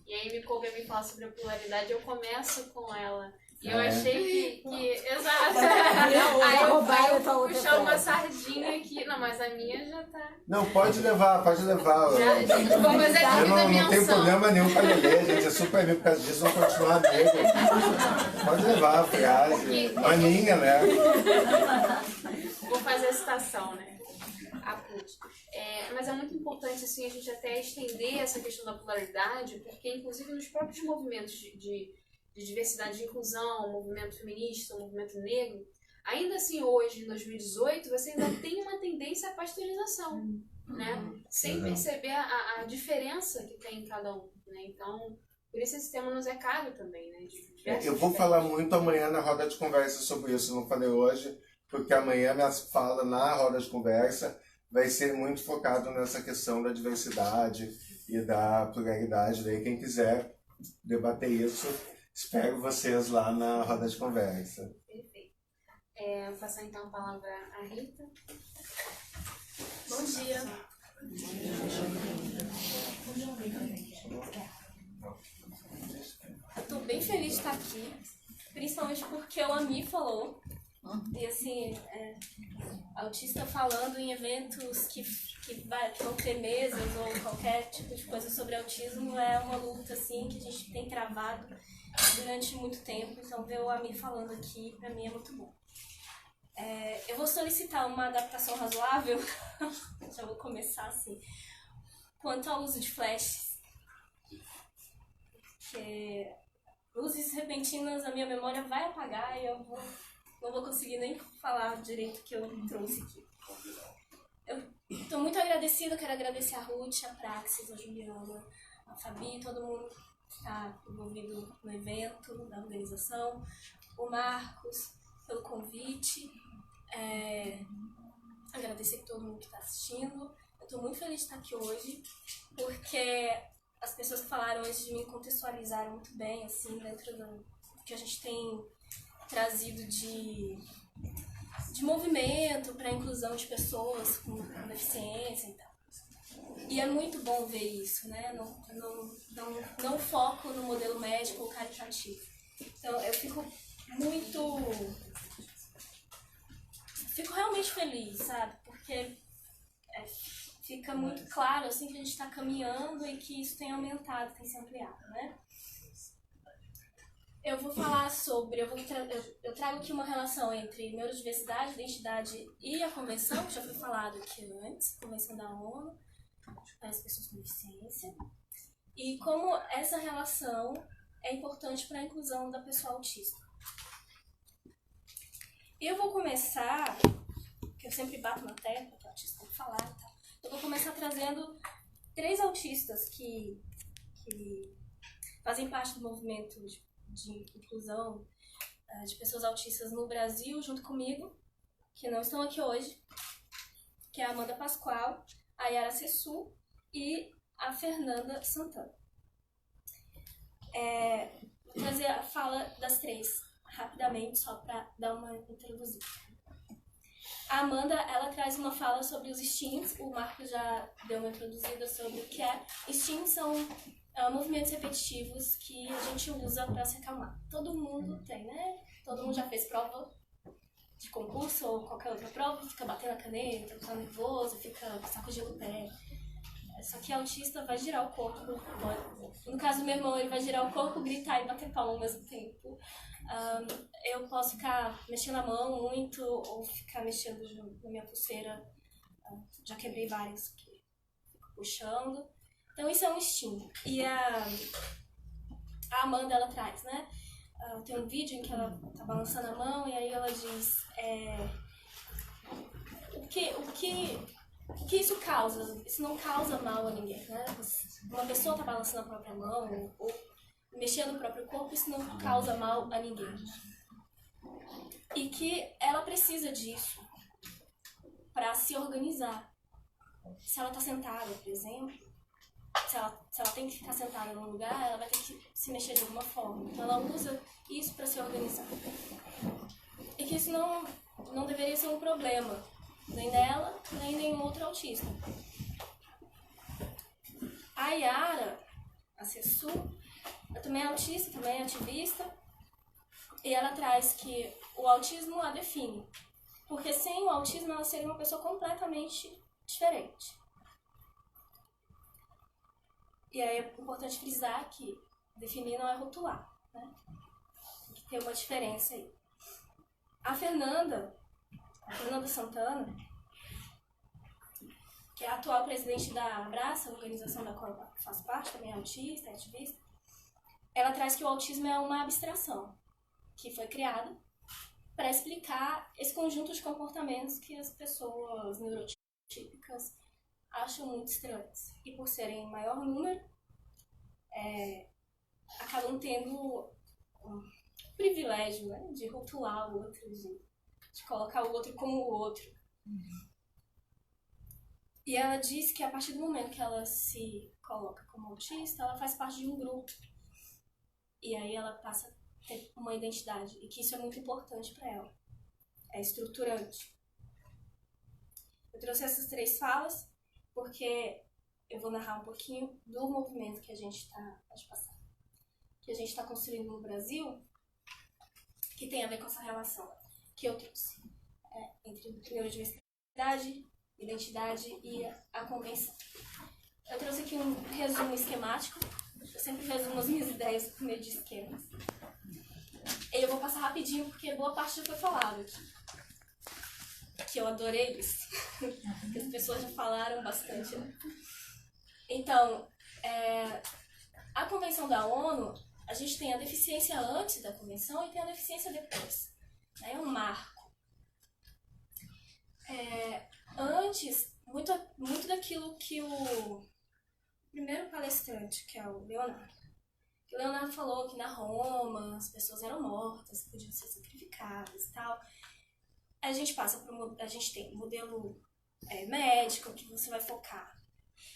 e aí me coube a me falar sobre a pluralidade, eu começo com ela. E eu achei que exato. Aí eu puxar uma sardinha aqui. Não, mas a minha já tá. Não, pode levar. Gente, vou fazer aqui da minha não tenho problema nenhum com a Lelê, a gente é super amigo por causa disso, vamos continuar amigos. Pode levar a frase. Maninha, né? Vou fazer a citação, né? Mas é muito importante assim, a gente até estender essa questão da pluralidade, porque inclusive nos próprios movimentos de diversidade e inclusão, o movimento feminista, o movimento negro, ainda assim hoje, em 2018, você ainda tem uma tendência à pasteurização, né? Sem perceber a diferença que tem em cada um, né? Então, por isso esse tema nos é caro também, né? Eu vou falar muito amanhã na roda de conversa sobre isso, não falei hoje, porque amanhã minha fala na roda de conversa vai ser muito focado nessa questão da diversidade e da pluralidade. Daí quem quiser debater isso, espero vocês lá na roda de conversa. Perfeito. Vou passar então a palavra à Rita. Bom dia. Eu tô bem feliz de estar aqui, principalmente porque o Ami falou. E assim, autista falando em eventos que vão ter mesas ou qualquer tipo de coisa sobre autismo é uma luta assim, que a gente tem travado durante muito tempo. Então ver o Ami falando aqui, pra mim é muito bom. Eu vou solicitar uma adaptação razoável, já vou começar assim, quanto ao uso de flashes. Porque luzes repentinas a minha memória vai apagar e eu não vou conseguir nem falar direito o que eu trouxe aqui. Eu estou muito agradecida, quero agradecer a Ruth, a Praxis, a Juliana, a Fabi, todo mundo que está envolvido no evento, na organização, o Marcos pelo convite, agradecer a todo mundo que está assistindo. Eu estou muito feliz de estar aqui hoje, porque as pessoas que falaram antes de mim contextualizaram muito bem, assim, dentro do que a gente tem trazido de movimento para a inclusão de pessoas com deficiência e tal. E é muito bom ver isso, né? Não foco no modelo médico ou caritativo. Então, eu fico muito fico realmente feliz, sabe? Porque fica muito claro assim que a gente está caminhando e que isso tem aumentado, tem se ampliado, né? Eu vou falar sobre, eu trago aqui uma relação entre neurodiversidade, identidade e a convenção, que já foi falado aqui antes, Convenção da ONU para as pessoas com deficiência, e como essa relação é importante para a inclusão da pessoa autista. Eu vou começar, que eu sempre bato na tecla, que o autista tem que falar, tá? Eu vou começar trazendo 3 autistas que fazem parte do movimento de inclusão de pessoas autistas no Brasil, junto comigo, que não estão aqui hoje, que é a Amanda Pascoal, a Yara Sessu e a Fernanda Santana. Vou trazer a fala das 3 rapidamente, só para dar uma introduzida. A Amanda, ela traz uma fala sobre os STEAMs, o Marco já deu uma introduzida sobre o que é. STEAMs são movimentos repetitivos que a gente usa para se acalmar. Todo mundo tem, né? Todo mundo já fez prova de concurso ou qualquer outra prova, fica batendo a caneta, fica nervoso, fica sacudindo o pé. Só que autista vai girar o corpo. No caso do meu irmão, ele vai girar o corpo, gritar e bater palma ao mesmo tempo. Eu posso ficar mexendo a mão muito ou ficar mexendo na minha pulseira. Já quebrei várias que fico puxando. Então isso é um estímulo. E a Amanda, ela traz, né? Tem um vídeo em que ela tá balançando a mão e aí ela diz o que isso causa. Isso não causa mal a ninguém, né? Uma pessoa tá balançando a própria mão ou mexendo o próprio corpo, isso não causa mal a ninguém. E que ela precisa disso para se organizar. Se ela tá sentada, por exemplo, se ela tem que ficar sentada num lugar, ela vai ter que se mexer de alguma forma. Então ela usa isso para se organizar. E que isso não deveria ser um problema, nem dela, nem nenhum outro autista. A Yara, a Sessu, ela também é autista, também é ativista, e ela traz que o autismo a define. Porque sem o autismo ela seria uma pessoa completamente diferente. E aí é importante frisar que definir não é rotular, né? Tem que ter uma diferença aí. A Fernanda Santana, que é a atual presidente da Abraça, a organização da qual faz parte, também é autista, é ativista, ela traz que o autismo é uma abstração que foi criada para explicar esse conjunto de comportamentos que as pessoas neurotípicas acham muito estranhos. E por serem em maior número, acabam tendo um privilégio, né, de rotular o outro, de colocar o outro como o outro. E ela diz que a partir do momento que ela se coloca como autista, ela faz parte de um grupo. E aí ela passa a ter uma identidade. E que isso é muito importante para ela. É estruturante. Eu trouxe essas 3 falas porque eu vou narrar um pouquinho do movimento que a gente está construindo no Brasil, que tem a ver com essa relação que eu trouxe entre neurodiversidade, identidade e a convenção. Eu trouxe aqui um resumo esquemático. Eu sempre resumo as minhas ideias por meio de esquemas. E eu vou passar rapidinho porque boa parte já foi falado aqui. Que eu adorei isso. Que as pessoas já falaram bastante, né? Então, a Convenção da ONU, a gente tem a deficiência antes da Convenção e tem a deficiência depois. É um marco. Antes, muito daquilo que o primeiro palestrante, que é o Leonardo falou que na Roma as pessoas eram mortas, podiam ser sacrificadas e tal. A gente tem um modelo médico que você vai focar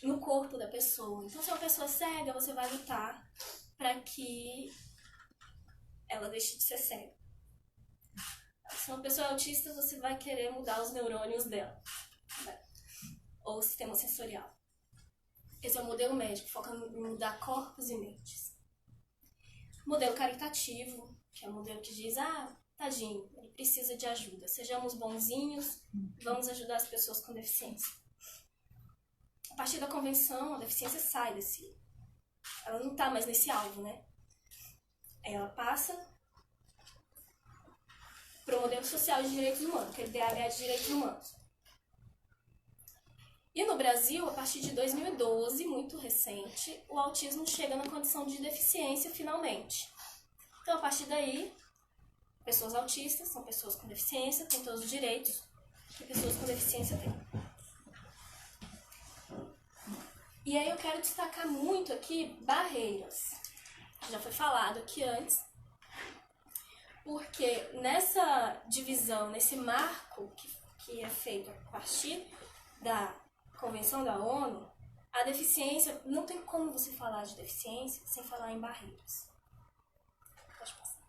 no corpo da pessoa. Então, se é uma pessoa cega, você vai lutar para que ela deixe de ser cega. Se uma pessoa é autista, você vai querer mudar os neurônios dela, né? Ou o sistema sensorial. Esse é o modelo médico, foca em mudar corpos e mentes. Modelo caritativo, que é o modelo que diz, tadinho, ele precisa de ajuda. Sejamos bonzinhos, vamos ajudar as pessoas com deficiência. A partir da convenção, a deficiência sai desse... Ela não está mais nesse alvo, né? Ela passa para o modelo social de direitos humanos, que é o DH de direitos humanos. E no Brasil, a partir de 2012, muito recente, o autismo chega na condição de deficiência finalmente. Então, a partir daí, pessoas autistas são pessoas com deficiência, têm todos os direitos que pessoas com deficiência têm. E aí eu quero destacar muito aqui barreiras. Já foi falado aqui antes, porque nessa divisão, nesse marco que é feito a partir da Convenção da ONU, a deficiência, não tem como você falar de deficiência sem falar em barreiras. Pode passar.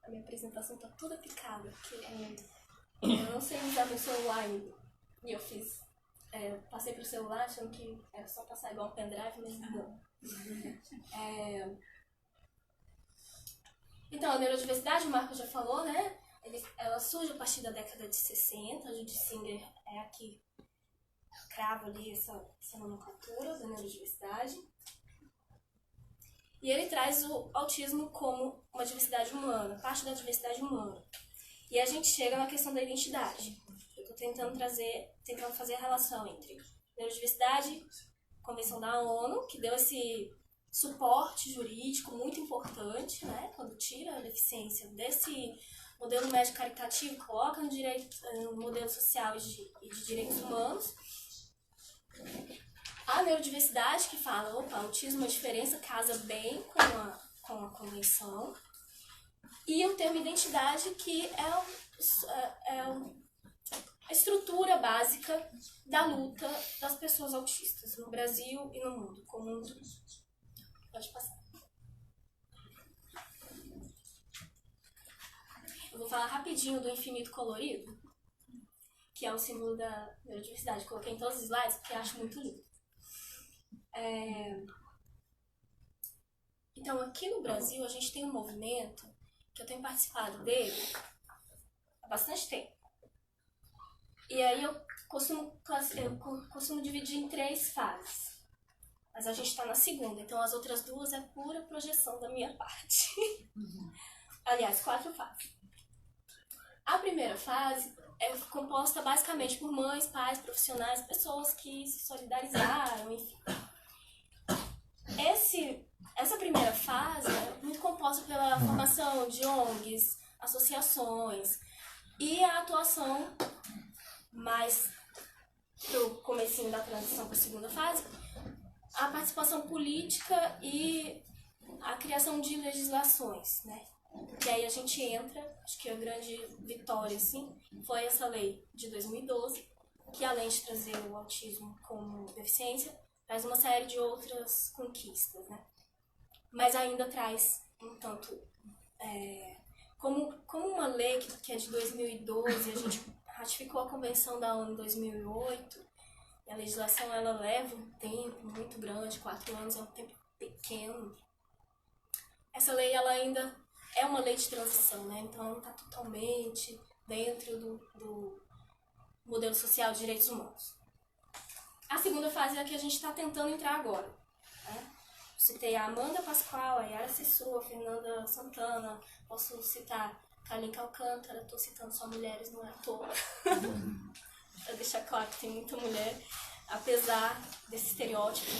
A minha apresentação está toda picada, porque eu não sei usar meu celular ainda. E eu fiz, passei pro celular achando que era só passar igual um pendrive, mas não. Então, a neurodiversidade, o Marco já falou, né? Ela surge a partir da década de 60, a Judy Singer é aqui, crava ali essa nomenclatura da neurodiversidade. E ele traz o autismo como uma diversidade humana, parte da diversidade humana. E a gente chega na questão da identidade. Eu estou tentando fazer a relação entre neurodiversidade, Convenção da ONU, que deu esse suporte jurídico muito importante, né, quando tira a deficiência desse modelo médico caritativo, coloca no modelo social e de direitos humanos. A neurodiversidade, que fala, opa, autismo, a diferença casa bem com a convenção. E o termo identidade, que é a estrutura básica da luta das pessoas autistas no Brasil e no mundo, como um todo. Pode passar. Eu vou falar rapidinho do infinito colorido, que é o símbolo da neurodiversidade. Coloquei em todos os slides porque acho muito lindo. Então, aqui no Brasil, a gente tem um movimento que eu tenho participado dele há bastante tempo. E aí eu costumo dividir em 3 fases. Mas a gente está na segunda, então as outras 2 é pura projeção da minha parte. Aliás, 4 fases. A primeira fase é composta basicamente por mães, pais, profissionais, pessoas que se solidarizaram, enfim. Essa primeira fase é muito composta pela formação de ONGs, associações e a atuação mais pro comecinho da transição para a segunda fase, a participação política e a criação de legislações, né? Que aí a gente entra, acho que a grande vitória, assim, foi essa lei de 2012, que além de trazer o autismo como deficiência, traz uma série de outras conquistas, né? Mas ainda traz, um tanto, como uma lei que é de 2012, a gente ratificou a Convenção da ONU em 2008, e a legislação ela leva um tempo muito grande, 4 anos é um tempo pequeno. Essa lei ela ainda é uma lei de transição, né? Então ela não está totalmente dentro do modelo social de direitos humanos. A segunda fase é a que a gente está tentando entrar agora, né? Citei a Amanda Pascoal, a Yara Sessua, a Fernanda Santana, posso citar Kalinka Alcântara, estou citando só mulheres, não é à toa. Para deixar claro que tem muita mulher, apesar desse estereótipo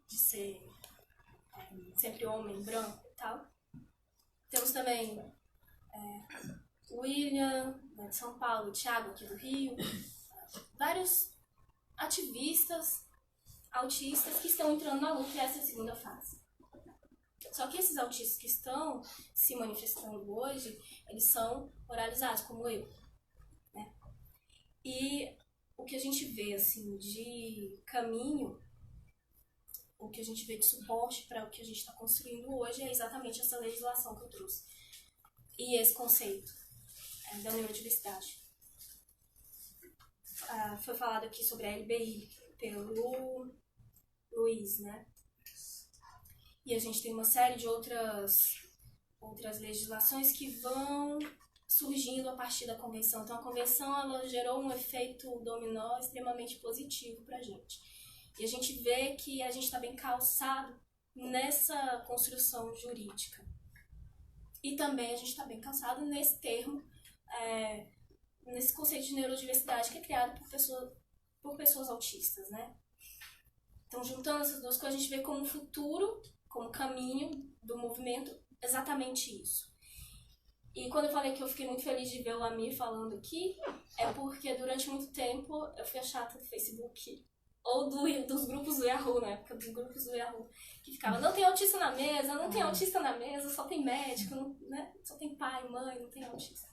de ser sempre homem, branco e tal. Temos também William, de São Paulo, Thiago, aqui do Rio, vários ativistas autistas que estão entrando na luta, e essa é a segunda fase. Só que esses autistas que estão se manifestando hoje, eles são oralizados, como eu, né? E o que a gente vê, assim, de caminho, o que a gente vê de suporte para o que a gente está construindo hoje é exatamente essa legislação que eu trouxe. E esse conceito da neurodiversidade. Foi falado aqui sobre a LBI pelo Luiz, né? E a gente tem uma série de outras legislações que vão surgindo a partir da convenção. Então a convenção ela gerou um efeito dominó extremamente positivo para a gente. E a gente vê que a gente está bem calçado nessa construção jurídica. E também a gente está bem calçado nesse termo, nesse conceito de neurodiversidade que é criado por pessoas autistas, né? Então, juntando essas duas coisas, a gente vê como futuro, como caminho do movimento, exatamente isso. E quando eu falei que eu fiquei muito feliz de ver o Amir falando aqui, é porque durante muito tempo eu fui a chata do Facebook, ou dos grupos do Yahoo, na época dos grupos do Yahoo, que ficava, não tem autista na mesa, não tem autista na mesa, só tem médico, né? Só tem pai, mãe, não tem autista.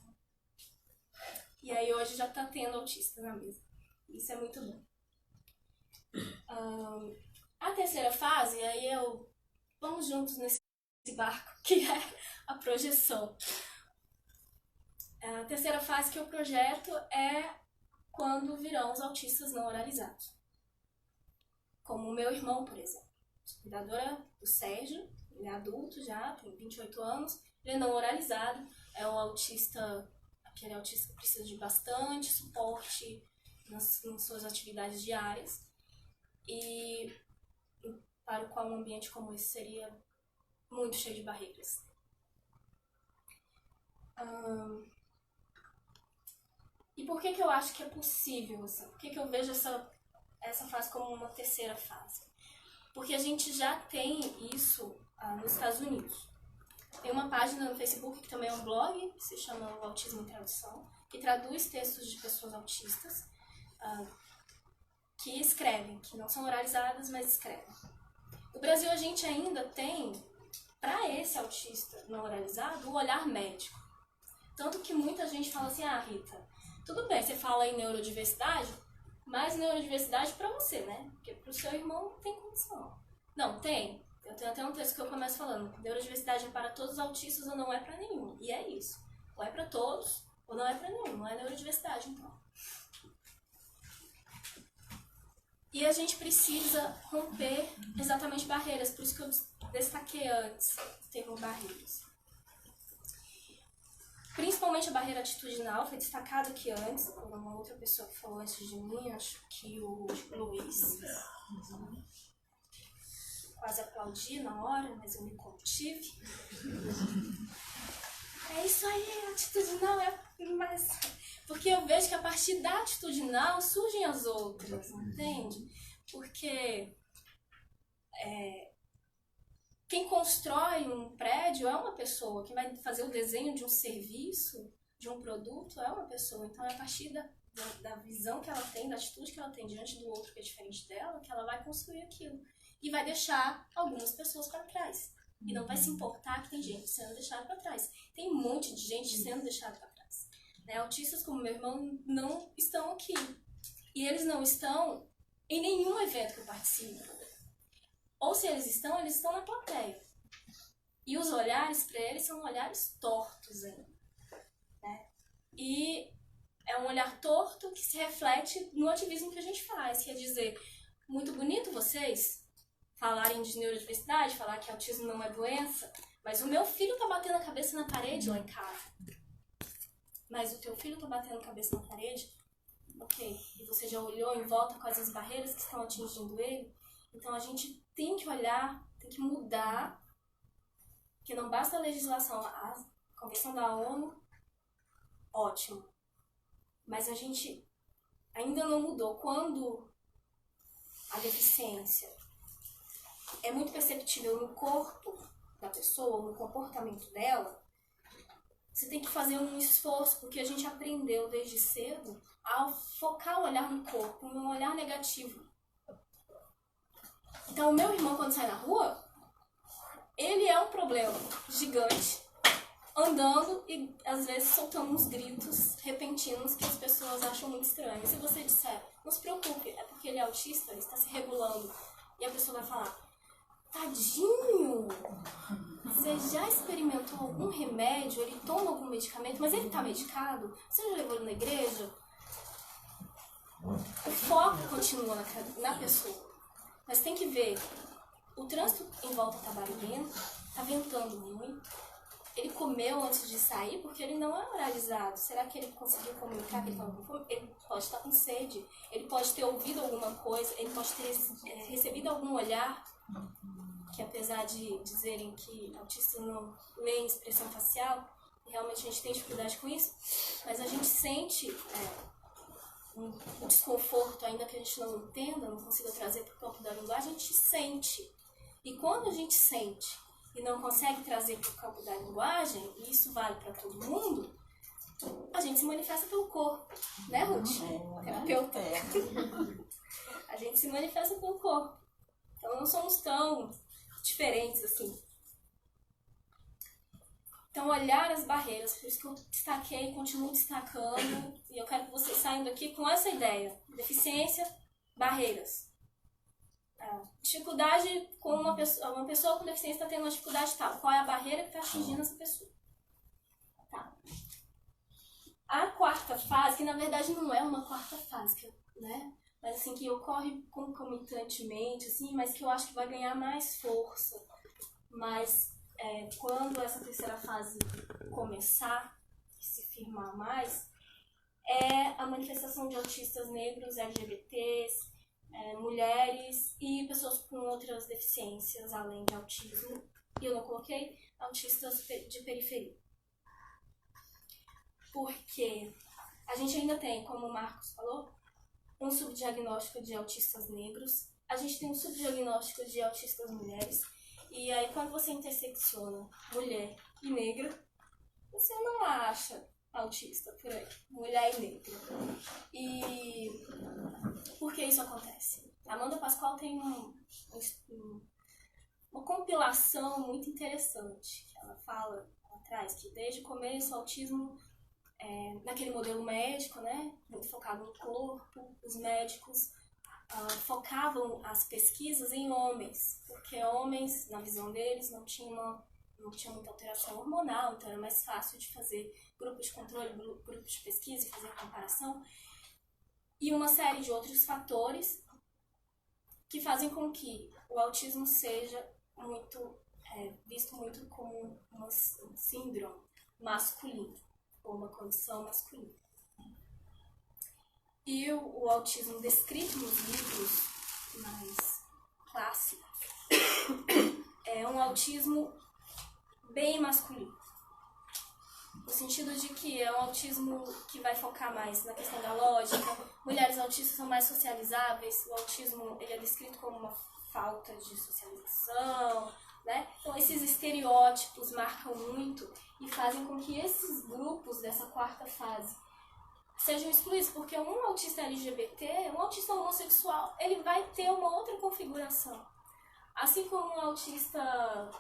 E aí hoje já tá tendo autista na mesa. Isso é muito bom. A terceira fase, aí vamos juntos nesse barco, que é a projeção. A terceira fase que eu projeto é quando virão os autistas não oralizados. Como o meu irmão, por exemplo. Sou cuidadora do Sérgio, ele é adulto já, tem 28 anos, ele é não oralizado, é um autista, aquele autista que precisa de bastante suporte nas suas atividades diárias. E para o qual um ambiente como esse seria muito cheio de barreiras. E por que eu acho que é possível? Assim? Por que eu vejo essa fase como uma terceira fase? Porque a gente já tem isso nos Estados Unidos. Tem uma página no Facebook, que também é um blog, que se chama O Autismo em Tradução, que traduz textos de pessoas autistas que escrevem, que não são oralizadas, mas escrevem. No Brasil, a gente ainda tem, para esse autista não oralizado, o olhar médico. Tanto que muita gente fala assim, Rita, tudo bem, você fala em neurodiversidade, mas neurodiversidade para você, né? Porque para o seu irmão não tem condição. Não, tem. Eu tenho até um texto que eu começo falando, neurodiversidade é para todos os autistas ou não é para nenhum. E é isso. Ou é para todos, ou não é para nenhum. Não é neurodiversidade, então. E a gente precisa romper exatamente barreiras, por isso que eu destaquei antes o termo barreiras. Principalmente a barreira atitudinal, foi destacado aqui antes, por uma outra pessoa que falou antes de mim, acho que o Luiz. Quase aplaudi na hora, mas eu me contive. É isso aí, atitudinal é mais... Porque eu vejo que a partir da atitudinal surgem as outras, entende? Porque quem constrói um prédio é uma pessoa, quem vai fazer o desenho de um serviço, de um produto, é uma pessoa. Então é a partir da visão que ela tem, da atitude que ela tem diante do outro que é diferente dela, que ela vai construir aquilo. E vai deixar algumas pessoas para trás. E não vai se importar que tem gente sendo deixada para trás. Tem um monte de gente sendo deixada para trás. Né? Autistas como meu irmão não estão aqui. E eles não estão em nenhum evento que eu participo. Ou se eles estão na plateia. E os olhares para eles são olhares tortos ainda. Né? E é um olhar torto que se reflete no ativismo que a gente faz. Quer dizer, muito bonito vocês falarem de neurodiversidade, falar que autismo não é doença, mas o meu filho tá batendo a cabeça na parede lá em casa. Mas o teu filho tá batendo a cabeça na parede, ok, e você já olhou em volta quais as barreiras que estão atingindo ele, então a gente tem que olhar, tem que mudar, que não basta a legislação, a Convenção da ONU, ótimo, mas a gente ainda não mudou. Quando a deficiência é muito perceptível no corpo da pessoa, no comportamento dela, você tem que fazer um esforço, porque a gente aprendeu desde cedo a focar o olhar no corpo, um olhar negativo. Então, o meu irmão, quando sai na rua, ele é um problema gigante, andando e, às vezes, soltando uns gritos repentinos que as pessoas acham muito estranhos. Se você disser, não se preocupe, é porque ele é autista, ele está se regulando, e a pessoa vai falar, tadinho, você já experimentou algum remédio, ele toma algum medicamento, mas ele está medicado? Você já levou ele na igreja? O foco continua na pessoa. Mas tem que ver O trânsito em volta tá barulhento, tá ventando muito. Ele comeu antes de sair porque ele não é oralizado. Será que ele conseguiu comunicar que ele estava com fome? Ele pode estar com sede, ele pode ter ouvido alguma coisa, ele pode ter recebido algum olhar, que apesar de dizerem que autistas não leem expressão facial, realmente a gente tem dificuldade com isso, mas a gente sente um desconforto, ainda que a gente não entenda, não consiga trazer para o campo da linguagem, a gente sente. E quando a gente sente e não consegue trazer para o campo da linguagem, e isso vale para todo mundo, a gente se manifesta pelo corpo, né, Ruth? Terapeuta. A gente se manifesta pelo corpo. Então não somos tão diferentes assim. Então olhar as barreiras, por isso que eu destaquei e continuo destacando, e eu quero que vocês saiam daqui com essa ideia. Deficiência, barreiras. Dificuldade com uma pessoa com deficiência está tendo uma dificuldade tal. Qual é a barreira que está atingindo essa pessoa? Tá. A quarta fase, que na verdade não é uma quarta fase, né? Mas assim, que ocorre concomitantemente, assim, mas que eu acho que vai ganhar mais força. Mas quando essa terceira fase começar e se firmar mais, é a manifestação de autistas negros, LGBTs, mulheres e pessoas com outras deficiências além de autismo. E eu não coloquei autistas de periferia. Porque a gente ainda tem, como o Marcos falou, um subdiagnóstico de autistas negros, a gente tem um subdiagnóstico de autistas mulheres, e aí quando você intersecciona mulher e negra, você não acha autista por aí, mulher e negra. E por que isso acontece? A Amanda Pascoal tem uma compilação muito interessante, que ela fala lá atrás, que desde o começo o autismo, naquele modelo médico, né, muito focado no corpo, os médicos focavam as pesquisas em homens, porque homens, na visão deles, não tinha muita alteração hormonal, então era mais fácil de fazer grupos de controle, grupos de pesquisa e fazer comparação, e uma série de outros fatores que fazem com que o autismo seja visto muito como uma síndrome masculina, ou uma condição masculina. E o autismo descrito nos livros mais clássicos é um autismo bem masculino. No sentido de que é um autismo que vai focar mais na questão da lógica. Mulheres autistas são mais socializáveis. O autismo ele é descrito como uma falta de socialização, né? Então esses estereótipos marcam muito e fazem com que esses grupos dessa quarta fase sejam excluídos, porque um autista LGBT, um autista homossexual, ele vai ter uma outra configuração. Assim como um autista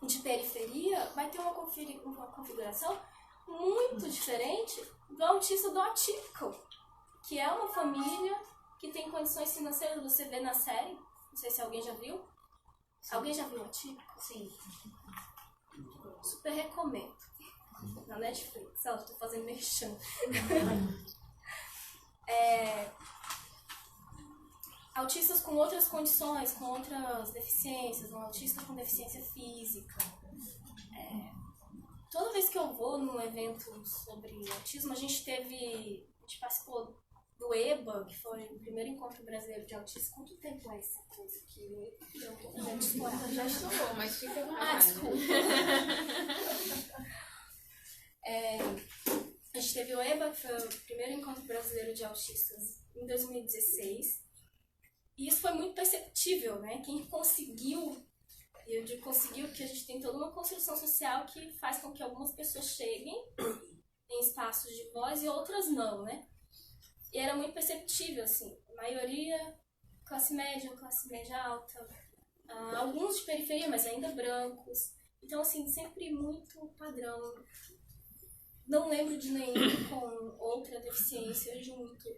de periferia vai ter uma configuração muito diferente do autista do atípico, que é uma família que tem condições financeiras. Você vê na série, não sei se alguém já viu. Sim. Alguém já viu o atípico? Sim. Super recomendo. Na Netflix, eu tô fazendo merchan. Autistas com outras condições, com outras deficiências, um autista com deficiência física. Toda vez que eu vou num evento sobre autismo, a gente participou do EBA, que foi o primeiro encontro brasileiro de autismo. Quanto tempo é essa coisa aqui? Já estourou, mas fica à vontade. Desculpa. A gente teve o EBA, que foi o primeiro encontro brasileiro de autistas, em 2016. E isso foi muito perceptível, né? Quem conseguiu, e eu digo conseguiu porque a gente tem toda uma construção social que faz com que algumas pessoas cheguem em espaços de voz e outras não, né? E era muito perceptível, assim, a maioria classe média ou classe média alta, alguns de periferia, mas ainda brancos. Então, assim, sempre muito padrão. Não lembro de nenhum com outra deficiência junto.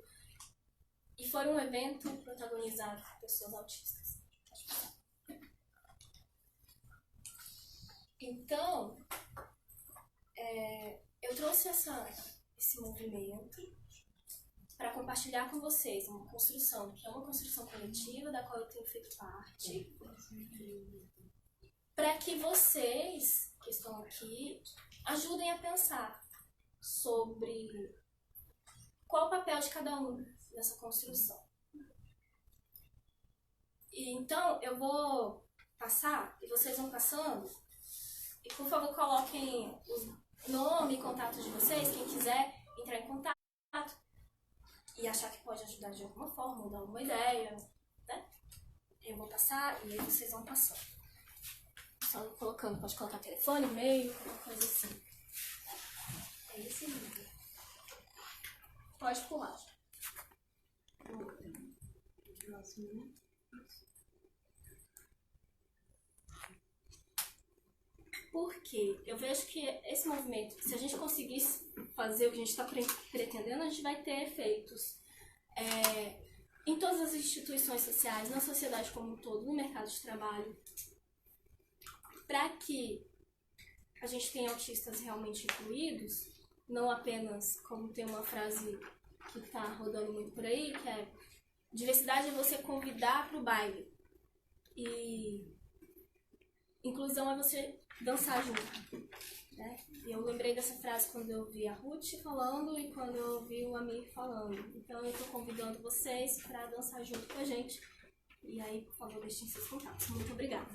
E foi um evento protagonizado por pessoas autistas. Então, eu trouxe esse movimento para compartilhar com vocês uma construção, que é uma construção coletiva, da qual eu tenho feito parte, para que vocês que estão aqui ajudem a pensar sobre qual o papel de cada um nessa construção. E então eu vou passar e vocês vão passando, e por favor coloquem o nome e contato de vocês, quem quiser entrar em contato e achar que pode ajudar de alguma forma, ou dar alguma ideia, né? Eu vou passar e aí vocês vão passando. Só colocando, pode colocar telefone, e-mail, qualquer coisa assim. É esse nível. Pode pular. Porque eu vejo que esse movimento, se a gente conseguisse fazer o que a gente está pretendendo, a gente vai ter efeitos em todas as instituições sociais, na sociedade como um todo, no mercado de trabalho, para que a gente tenha autistas realmente incluídos, não apenas, como tem uma frase que está rodando muito por aí, que é: diversidade é você convidar para o baile, e inclusão é você dançar junto, né? E eu lembrei dessa frase quando eu ouvi a Ruth falando e quando eu ouvi o Amir falando. Então eu estou convidando vocês para dançar junto com a gente. E aí, por favor, deixem seus contatos. Muito obrigada.